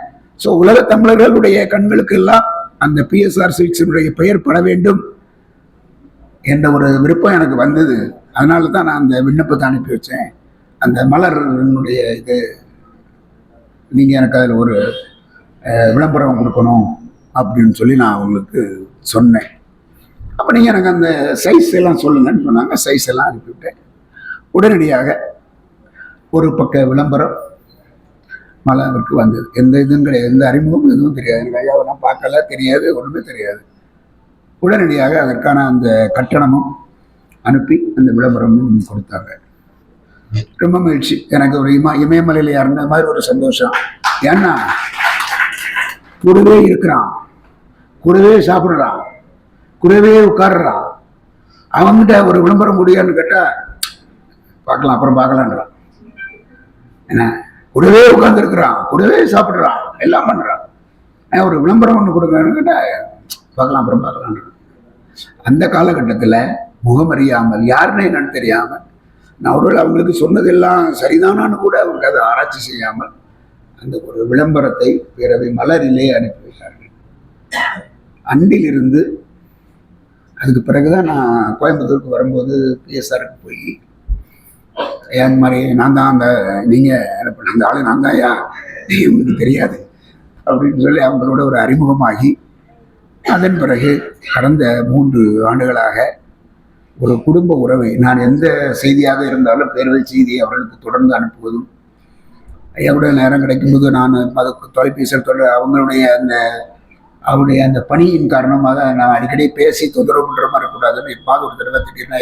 ஸோ உலக தமிழர்களுடைய கண்களுக்கு எல்லாம் அந்த பிஎஸ்ஆர் சில்க்ஸினுடைய பெயர் பட வேண்டும் என்ற ஒரு விருப்பம் எனக்கு வந்தது. அதனால தான் நான் அந்த விண்ணப்பத்தை அனுப்பி வச்சேன். அந்த மலரினுடைய இது நீங்கள் எனக்கு அதில் ஒரு விளம்பரம் கொடுக்கணும் அப்படின்னு சொல்லி நான் அவங்களுக்கு சொன்னேன். அப்போ நீங்கள் எனக்கு அந்த சைஸ் எல்லாம் சொல்லுங்கன்னு சொன்னாங்க. சைஸ் எல்லாம் அனுப்பிவிட்டேன். உடனடியாக ஒரு பக்க விளம்பரம் மலருக்கு வந்தது. எந்த இதுவும் கிடையாது, எந்த அறிமுகமும் எதுவும் தெரியாது. எனக்கு ஐயாவை நான் பார்க்கல, தெரியாது, ஒன்றுமே தெரியாது. உடனடியாக அதற்கான அந்த கட்டணமும் அனுப்பி அந்த விளம்பரமும் கொடுத்தாங்க. ரொம்ப மகிழ்ச்சி. எனக்கு ஒரு இமயமலையில் இறந்த மாதிரி ஒரு சந்தோஷம். ஏன்னா கூடவே இருக்கிறான், கூடவே சாப்பிட்றான், கூடவே உட்காடுறான். அவன்கிட்ட ஒரு விளம்பரம் முடியான்னு கேட்டா பார்க்கலாம், அப்புறம் பார்க்கலான்றான். என்ன, கூடவே உட்கார்ந்துருக்கிறான், கூடவே சாப்பிட்றான், எல்லாம் பண்றான். ஒரு விளம்பரம் ஒன்று கொடுங்கன்னு கேட்டா பார்க்கலாம், அப்புறம் பார்க்கலான்றான். அந்த காலகட்டத்தில் முகமறியாமல், யாருன்னு என்னன்னு தெரியாமல், நான் ஒருவேளை அவங்களுக்கு சொன்னதெல்லாம் சரிதானான்னு கூட அவங்க அதை ஆராய்ச்சி செய்யாமல் அந்த ஒரு விளம்பரத்தை பேரவை மலரிலே அனுப்பி வைத்தார்கள். அன்றிலிருந்து அதுக்கு பிறகுதான் நான் கோயம்புத்தூருக்கு வரும்போது பிஎஸ்ஆருக்கு போய் அந்த மாதிரி நான் தான் அந்த நீங்கள் அந்த ஆளு நான் தான் உங்களுக்கு தெரியாது அப்படின்னு சொல்லி அவங்களோட ஒரு அறிமுகமாகி, அதன் பிறகு கடந்த 3 ஆண்டுகளாக ஒரு குடும்ப உறவை, நான் எந்த செய்தியாக இருந்தாலும் பேரவை செய்தியை அவர்களுக்கு தொடர்ந்து அனுப்புவதும், ஐயாவுடைய நேரம் கிடைக்கும்போது நான் அது தொலைபேசியில் அவருடைய அந்த பணியின் காரணமாக நான் அடிக்கடி பேசி தொந்தரவு பண்ணுற மாதிரி இருக்கக்கூடாதுன்னு எப்பாவது ஒரு தடவை திடீர்னு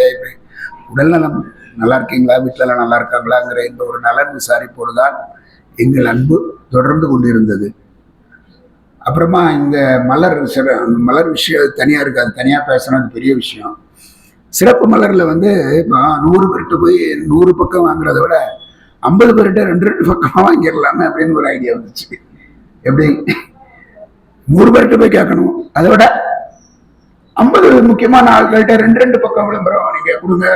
உடல்நலம் நல்லா இருக்கீங்களா, வீட்டிலலாம் நல்லா இருக்காங்களாங்கிற இந்த ஒரு நலன் விசாரிப்போடு தான் எங்கள் அன்பு தொடர்ந்து கொண்டிருந்தது. அப்புறமா இந்த மலர் விஷயம் தனியாக இருக்குது, அது தனியாக பேசணும், அது பெரிய விஷயம். சிறப்பு மலரில் இப்போ 100 பேர்கிட்ட போய் 100 பக்கம் வாங்குறத விட 50 பேர்கிட்ட 2 பக்கமாக வாங்கிடலாமே அப்படின்னு ஒரு ஐடியா வந்துச்சு. எப்படி 100 பேர்கிட்ட போய் கேட்கணும், அதை விட 50 முக்கியமான ஆட்கள்கிட்ட 2 பக்கம் விளம்பரம் நீங்க கொடுங்க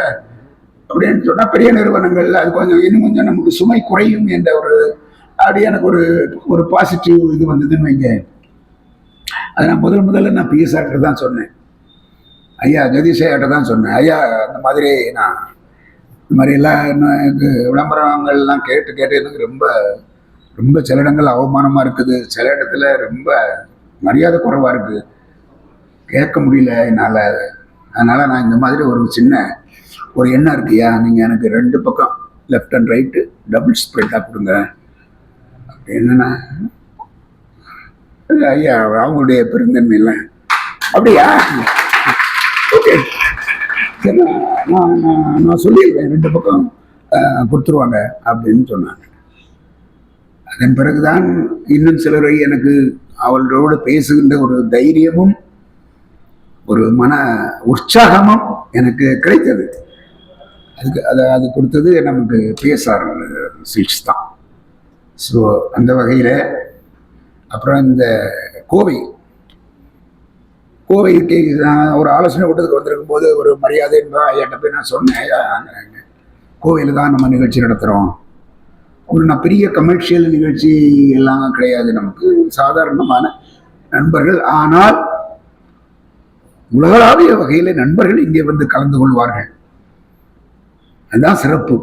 அப்படின்னு சொன்னா பெரிய நிறுவனங்கள் அது இன்னும் கொஞ்சம் நமக்கு சுமை குறையும் என்ற அப்படி எனக்கு ஒரு பாசிட்டிவ் இது வந்ததுன்னு வைங்க. அதை நான் முதல்ல நான் பிஎஸ்ஆர்கிட்ட தான் சொன்னேன், ஐயா ஜெகதீஷ் ஐயாட்ட தான் சொன்னேன். ஐயா இந்த மாதிரி நான் இந்த மாதிரி எல்லாம் எனக்கு விளம்பரங்கள்லாம் கேட்டு எனக்கு ரொம்ப ரொம்ப சில இடங்கள் அவமானமா இருக்குது, சில இடத்துல ரொம்ப மரியாதை குறைவா இருக்குது, கேட்க முடியல என்னால். அதனால நான் இந்த மாதிரி ஒரு சின்ன ஒரு எண்ணம் இருக்குயா, நீங்கள் எனக்கு 2 பக்கம் லெஃப்ட் அண்ட் ரைட்டு டபுள் ஸ்ப்ரெட்டாக கொடுங்க என்னன்னா. ஐயா அவங்களுடைய பெருந்தன்மை இல்லை, அப்படியா, ஓகே சரி நான் சொல்லிடுவேன் 2 பக்கம் கொடுத்துருவாங்க அப்படின்னு சொன்னாங்க. அதன் பிறகுதான் இன்னும் சிலரை எனக்கு அவளோடு பேசுகின்ற ஒரு தைரியமும் ஒரு மன உற்சாகமும் எனக்கு கிடைத்தது. அது கொடுத்தது நமக்கு பிஎஸ்ஆர் சில்க்ஸ் தான். ஸோ அந்த வகையில் அப்புறம் இந்த கோவைக்கு நான் ஒரு ஆலோசனை கூட்டத்துக்கு வந்திருக்கும் போது ஒரு மரியாதை என்பா ஐயாட்ட போய் நான் சொன்னேன், கோவையில் தான் நம்ம நிகழ்ச்சி நடத்துகிறோம், நான் பெரிய கமர்ஷியல் நிகழ்ச்சி எல்லாம் கிடையாது, நமக்கு சாதாரணமான நண்பர்கள், ஆனால் உலகளாவிய வகையில் நண்பர்கள் இங்கே வந்து கலந்து கொள்வார்கள் அதுதான் சிறப்பு.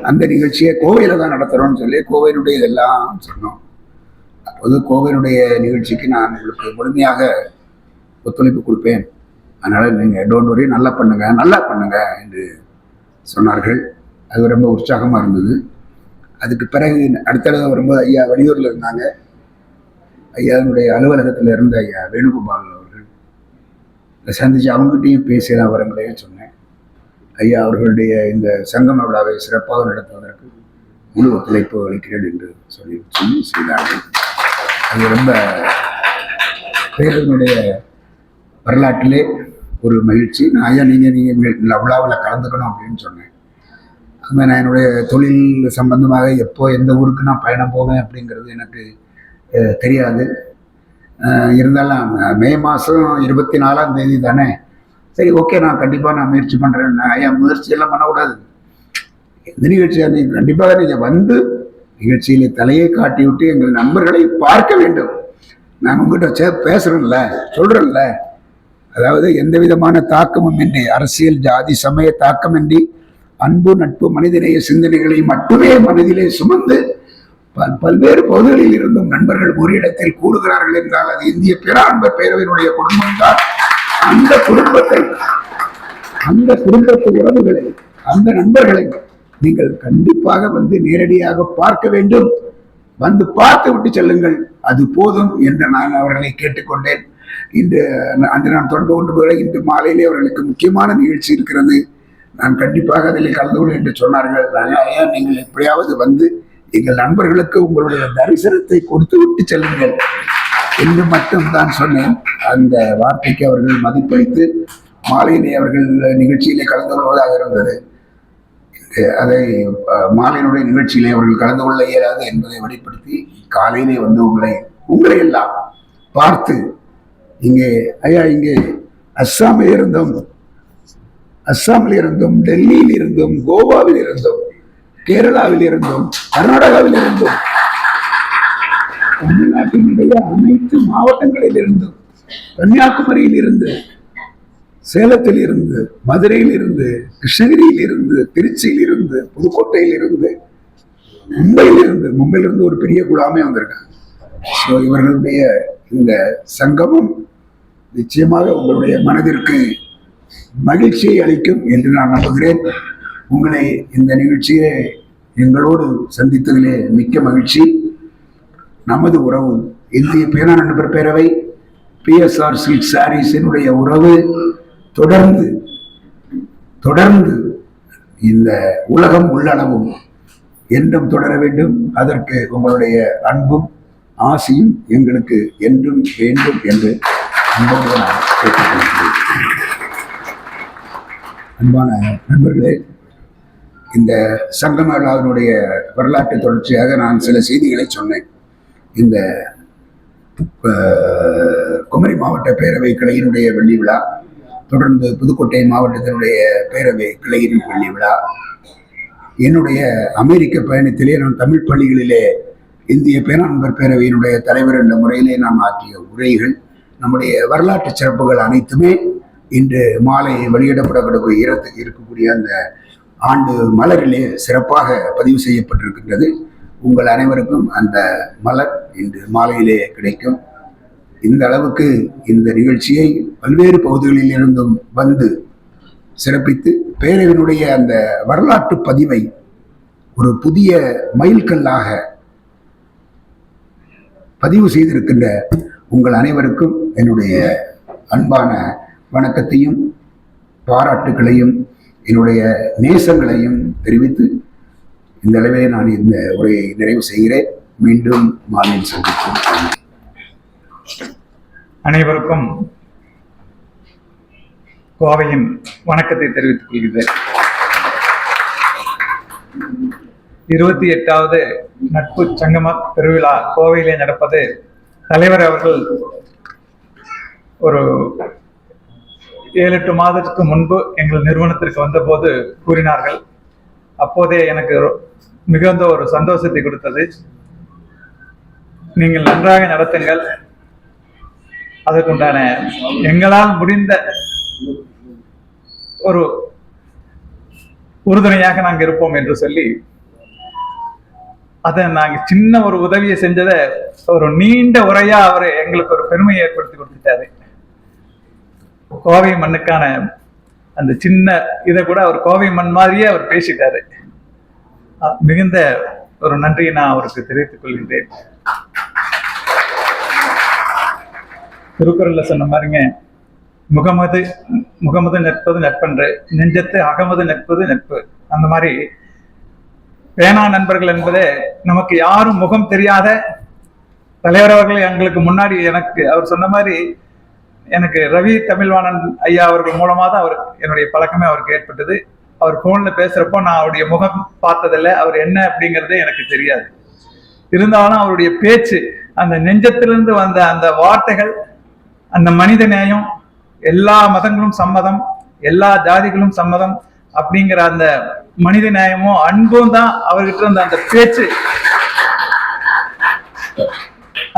அந்த நிகழ்ச்சியை கோவையில தான் நடத்துறோம்னு சொல்லி கோவையினுடைய இதெல்லாம் சொன்னோம். அப்போது கோவையினுடைய நிகழ்ச்சிக்கு நான் உங்களுக்கு முழுமையாக ஒத்துழைப்பு கொடுப்பேன், அதனால நீங்க டோன்ட் வரி, நல்லா பண்ணுங்க என்று சொன்னார்கள். அது ரொம்ப உற்சாகமா இருந்தது. அதுக்கு பிறகு அடுத்த தடவை வரும்போது ஐயா வெளியூர்ல இருந்தாங்க. ஐயாவுடைய அலுவலகத்தில் இருந்த ஐயா வேணுகோபால் அவர்கள் இதை சந்திச்சு அவங்ககிட்டையும் பேசிய விவரங்களையும் சொன்னேன். ஐயா அவர்களுடைய இந்த சங்கம விழாவை சிறப்பாக நடத்துவதற்கு முழு ஒத்துழைப்பு அளிக்கிறேன் என்று சொல்லி செய்தார்கள். அது ரொம்ப பேரனுடைய வரலாற்றிலே ஒரு மகிழ்ச்சி. நான் ஐயா நீங்கள் விழாவில் கலந்துக்கணும் அப்படின்னு சொன்னேன். அந்த நான் என்னுடைய தொழில் சம்பந்தமாக எப்போ எந்த ஊருக்கு நான் பயணம் போவேன் அப்படிங்கிறது எனக்கு தெரியாது. இருந்தாலும் மே மாதம் 24ஆம் தேதி தானே, சரி ஓகே நான் கண்டிப்பாக நான் முயற்சி பண்ணுறேன். ஐயா முயற்சியெல்லாம் பண்ணக்கூடாது, எந்த நிகழ்ச்சியாக நீங்கள் கண்டிப்பாக நீங்கள் வந்து நிகழ்ச்சியிலே தலையை காட்டி விட்டு எங்கள் நண்பர்களை பார்க்க வேண்டும். நான் உங்கள்கிட்ட பேசுகிறேன்ல, சொல்கிறேன்ல, அதாவது எந்த விதமான தாக்கமும் இன்றி, அரசியல் ஜாதி சமய தாக்கமின்றி அன்பு நட்பு மனிதநேய சிந்தனைகளை மட்டுமே மனதிலே சுமந்து பல்வேறு பகுதிகளில் இருந்தும் நண்பர்கள் ஒரு இடத்தில் கூடுகிறார்கள் என்றால் அது இந்திய பேராண்பர் பேரவையினுடைய குடும்பம் தான். அந்த குடும்பத்து உறவுகளை, அந்த நண்பர்களை நீங்கள் கண்டிப்பாக வந்து நேரடியாக பார்க்க வேண்டும். வந்து பார்த்து விட்டு செல்லுங்கள், அது போதும் என்று நான் அவர்களை கேட்டுக்கொண்டேன். அன்று நான் தொடர்பு கொண்டு போகிற இன்று மாலையிலே அவர்களுக்கு முக்கியமான நிகழ்ச்சி இருக்கிறது, நான் கண்டிப்பாக அதில் கலந்து கொள்ள என்று சொன்னார்கள். ஐயா நீங்கள் எப்படியாவது வந்து எங்கள் நண்பர்களுக்கு உங்களுடைய தரிசனத்தை கொடுத்து விட்டு செல்லுங்கள் என்று மட்டும் தான் சொன்னேன். அந்த வார்த்தைக்கு அவர்கள் மதிப்பளித்து மாலையிலே அவர்கள் நிகழ்ச்சியிலே கலந்து கொள்வதாக இருந்தது. அதை மாலையினுடைய நிகழ்ச்சியிலே அவர்கள் கலந்து கொள்ள இயலாது என்பதை வெளிப்படுத்தி காலையிலே வந்து உங்களை எல்லாம் பார்த்து இங்கே ஐயா இங்கே அஸ்ஸாமில் இருந்தும் டெல்லியில் இருந்தும் கோவாவில் இருந்தும் கேரளாவில் இருந்தும் கர்நாடகாவில் இருந்தும் தமிழ்நாட்டினுடைய அனைத்து மாவட்டங்களில் இருந்தும், கன்னியாகுமரியில் இருந்து, சேலத்தில் இருந்து, மதுரையில் இருந்து, கிருஷ்ணகிரியில் இருந்து, திருச்சியில் இருந்து, புதுக்கோட்டையில் இருந்து, மும்பையிலிருந்து ஒரு பெரிய குழாமே வந்திருக்காங்க. ஸோ இவர்களுடைய இந்த சங்கமம் நிச்சயமாக உங்களுடைய மனதிற்கு மகிழ்ச்சியை அளிக்கும் என்று நான் நம்புகிறேன். உங்களை இந்த நிகழ்ச்சியை எங்களோடு சந்தித்ததிலே மிக்க மகிழ்ச்சி. நமது உறவு இந்திய பேனா நண்பர் பேரவை PSR சில்க் சாரீஸினுடைய உறவு தொடர்ந்து இந்த உலகம் உள்ளளவும் என்றும் தொடர வேண்டும். அதற்கு உங்களுடைய அன்பும் ஆசையும் எங்களுக்கு என்றும் வேண்டும் என்று அன்போடு நான் கேட்டுக்கொள்கிறேன். அன்பான நண்பர்களே, இந்த சங்கம விழாவினுடைய வரலாற்று தொடர்ச்சியாக நான் சில செய்திகளை சொன்னேன். இந்த குமரி மாவட்ட பேரவை கிளையினுடைய வெள்ளி விழா, தொடர்ந்து புதுக்கோட்டை மாவட்டத்தினுடைய பேரவை கிளையின் வெள்ளி விழா, என்னுடைய அமெரிக்க பயணத்திலே நான் தமிழ் பள்ளிகளிலே இந்திய பேராண்பர் பேரவையினுடைய தலைவர் என்ற முறையிலே நாம் ஆற்றிய உரைகள், நம்முடைய வரலாற்று சிறப்புகள் அனைத்துமே இன்று மாலை இருக்கக்கூடிய அந்த ஆண்டு மலரிலே சிறப்பாக பதிவு செய்யப்பட்டிருக்கின்றது. உங்கள் அனைவருக்கும் அந்த மலர் இன்று மாலையிலே கிடைக்கும். இந்த அளவுக்கு இந்த நிகழ்ச்சியை பல்வேறு பகுதிகளில் இருந்தும் வந்து சிறப்பித்து பேரவையினுடைய அந்த வரலாற்று பதிவை ஒரு புதிய மைல்கல்லாக பதிவு செய்திருக்கின்ற உங்கள் அனைவருக்கும் என்னுடைய அன்பான வணக்கத்தையும் பாராட்டுகளையும் என்னுடைய நேசங்களையும் தெரிவித்து இந்த அளவே நான் இந்த உரையை நிறைவு செய்கிறேன். மீண்டும் மாலையில் சந்திப்போம். அனைவருக்கும் கோவையின் வணக்கத்தை தெரிவித்துக் கொள்கிறேன். 28வது நட்பு சங்கம பெருவிழா கோவையிலே நடப்பது தலைவர் அவர்கள் ஒரு 7-8 மாதத்துக்கு முன்பு எங்கள் நிறுவனத்திற்கு வந்தபோது கூறினார்கள். அப்போதே எனக்கு மிகுந்த ஒரு சந்தோஷத்தை கொடுத்தது. நீங்கள் நன்றாக நடத்துங்கள், அதற்குண்டான எங்களால் முடிந்த ஒரு உறுதுணையாக நாங்கள் இருப்போம் என்று சொல்லி அதை நாங்க சின்ன ஒரு உதவியை செஞ்சதை ஒரு நீண்ட உரையா அவர் எங்களுக்கு ஒரு பெருமையை ஏற்படுத்தி கொடுத்துட்டாரு. கோவை மண்ணுக்கான அந்த சின்ன இதை கூட அவர் கோவை மண் மாதிரியே அவர் பேசிட்டாரு. மிகுந்த ஒரு நன்றியை நான் அவருக்கு தெரிவித்துக் கொள்கின்றேன். திருக்குறள்ல சொன்ன மாதிரிங்க, முகமது நட்பது நட்பன்று, நெஞ்சத்து அகமது நட்பது நட்பு. அந்த மாதிரி பேனா நண்பர்கள் என்பதே நமக்கு யாரும் முகம் தெரியாத தலைவர் அவர்கள் எங்களுக்கு முன்னாடி அவர் சொன்ன மாதிரி எனக்கு ரவி தமிழ்வாணன் ஐயா அவர்கள் மூலமா தான் என்னுடைய பழக்கமே அவருக்கு ஏற்பட்டது. அவர் போன்ல பேசுறப்போ நான் அவருடைய முகம் பார்த்ததில்லை, அவர் என்ன அப்படிங்கிறதே எனக்கு தெரியாது. இருந்தாலும் அவருடைய பேச்சு, அந்த நெஞ்சத்திலிருந்து வந்த அந்த வார்த்தைகள், அந்த மனித நேயம், எல்லா மதங்களும் சம்மதம், எல்லா ஜாதிகளும் சம்மதம் அப்படிங்கிற அந்த மனித நியாயமும் அன்பும் தான் அவர்கிட்ட இருந்த அந்த பேச்சு,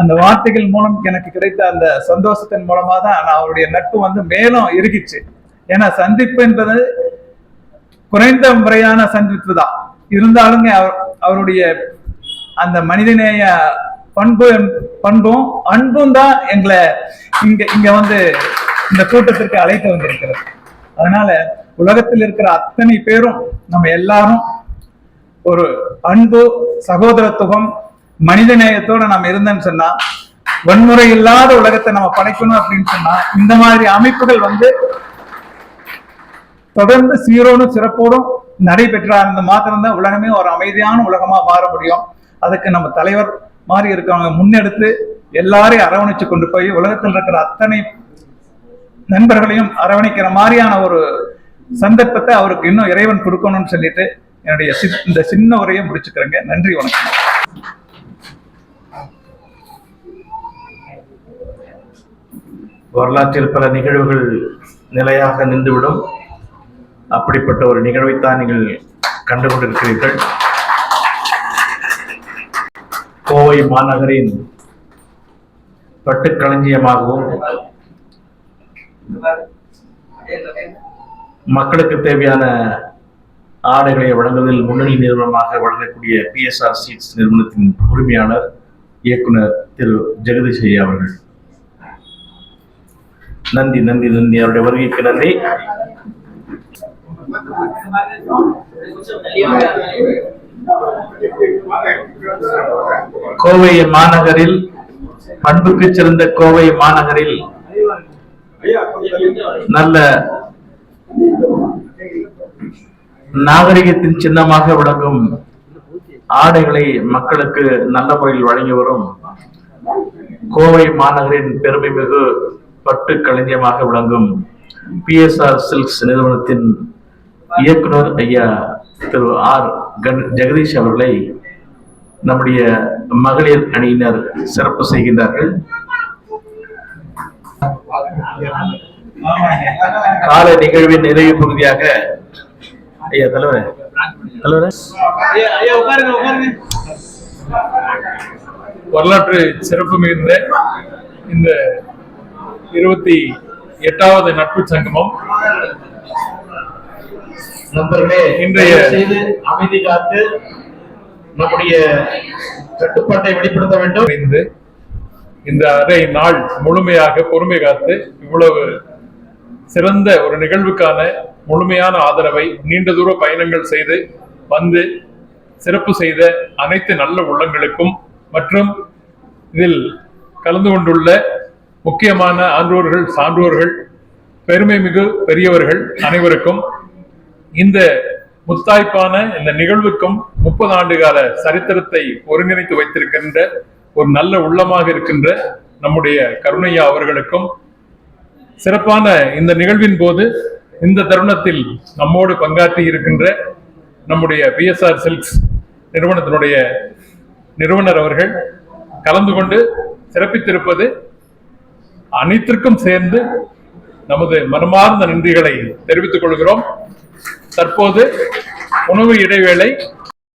அந்த வார்த்தைகள் மூலம் எனக்கு கிடைத்த அந்த சந்தோஷத்தின் மூலமா தான் நான் அவருடைய நட்பு மேலும் இருக்கிச்சு. ஏன்னா சந்திப்பு என்பது குறைந்த முறையான சந்திப்பு தான் இருந்தாலுங்க அவருடைய அந்த மனிதநேய பண்பும் அன்பும் தான் எங்களை இங்க இந்த கூட்டத்திற்கு அழைத்து வந்திருக்கிறது. அதனால உலகத்தில் இருக்கிற அத்தனை பேரும் நம்ம எல்லாரும் ஒரு அன்பு, சகோதரத்துவம், மனித நேயத்தோட நம்ம இருந்தோம்னு சொன்னா, வன்முறை இல்லாத உலகத்தை நம்ம படைக்கணும் அப்படின்னு சொன்னா, இந்த மாதிரி அமைப்புகள் தொடர்ந்து சீரோடும் சிறப்போடும் நடைபெற்றா இருந்த மாத்திரம்தான் உலகமே ஒரு அமைதியான உலகமா மாற முடியும். அதுக்கு நம்ம தலைவர் மாதிரி இருக்கவங்க முன்னெடுத்து எல்லாரையும் அரவணைச்சு கொண்டு போய் உலகத்தில் இருக்கிற அத்தனை நண்பர்களையும் அரவணைக்கிற மாதிரியான ஒரு சந்தர்ப்பத்தை அவருக்கு இன்னும் இறைவன் கொடுக்கணும்னு சொல்லிட்டு என்னுடைய இந்த சின்ன உரையை முடிச்சுக்கிறேங்க. நன்றி, வணக்கம். வரலாற்றில் பல நிகழ்வுகள் நிலையாக நின்றுவிடும். அப்படிப்பட்ட ஒரு நிகழ்வைத்தான் நீங்கள் கண்டுகொண்டிருக்கிறீர்கள். கோவை மாநகரின் பட்டுக்களஞ்சியமாகவும் மக்களுக்கு தேவையான ஆடைகளை வழங்குவதில் முன்னணி நிறுவனமாக வழங்கக்கூடிய PSR Silks நிறுவனத்தின் உரிமையாளர் இயக்குனர் திரு ஜெகதீஷ் ஐயா அவர்கள். நன்றி நன்றி நன்றி, அவருடைய வருகைக்கு நன்றி. கோவை மாநகரில், பண்புக்கு சிறந்த கோவை மாநகரில் நல்ல நாகரிகத்தின் சின்னமாக விளங்கும் ஆடைகளை மக்களுக்கு நல்ல முறையில் வழங்கி வரும் கோவை மாநகரின் பெருமை மிகு பட்டு களஞ்சியமாக விளங்கும் PSR Silks நிறுவனத்தின் இயக்குனர் ஐயா திரு R ஜெகதீஷ் அவர்களை நம்முடைய மகளிர் அணியினர் சிறப்பு செய்கின்றார்கள். கால நிகழ்வின் நிறைவு பகுதியாக ஐயா தலைவரே வரலாற்று சிறப்பு மிகுந்த இந்த 28வது நட்பு சங்கமம் நண்பர்களே, இன்றைய செய்து அமைதி காத்து நம்முடைய கட்டுப்பாட்டை வெளிப்படுத்த வேண்டும். இந்த அரை நாள் முழுமையாக பொறுமை காத்து இவ்வளவு சிறந்த ஒரு நிகழ்வுக்கான முழுமையான ஆதரவை நீண்ட தூர பயணங்கள் செய்து வந்து சிறப்பு செய்த அனைத்து நல்ல உள்ளங்களுக்கும் மற்றும் இதில் கலந்து கொண்டுள்ள முக்கியமான ஆன்றோர்கள், சான்றோர்கள், பெருமை மிகு பெரியவர்கள் அனைவருக்கும், இந்த முத்தாய்ப்பான இந்த நிகழ்வுக்கும் 30 ஆண்டு கால சரித்திரத்தை ஒருங்கிணைத்து வைத்திருக்கின்ற ஒரு நல்ல உள்ளமாக இருக்கின்ற நம்முடைய கருணையா அவர்களுக்கும், சிறப்பான இந்த நிகழ்வின் போது இந்த தருணத்தில் நம்மோடு பங்காற்றி இருக்கின்ற நம்முடைய PSR Silks நிறுவனத்தினுடைய நிறுவனர் அவர்கள் கலந்து கொண்டு சிறப்பித்திருப்பது அனைத்திற்கும் சேர்ந்து நமது மனமார்ந்த நன்றிகளை தெரிவித்துக் கொள்கிறோம். தற்போது உணவு இடைவேளை.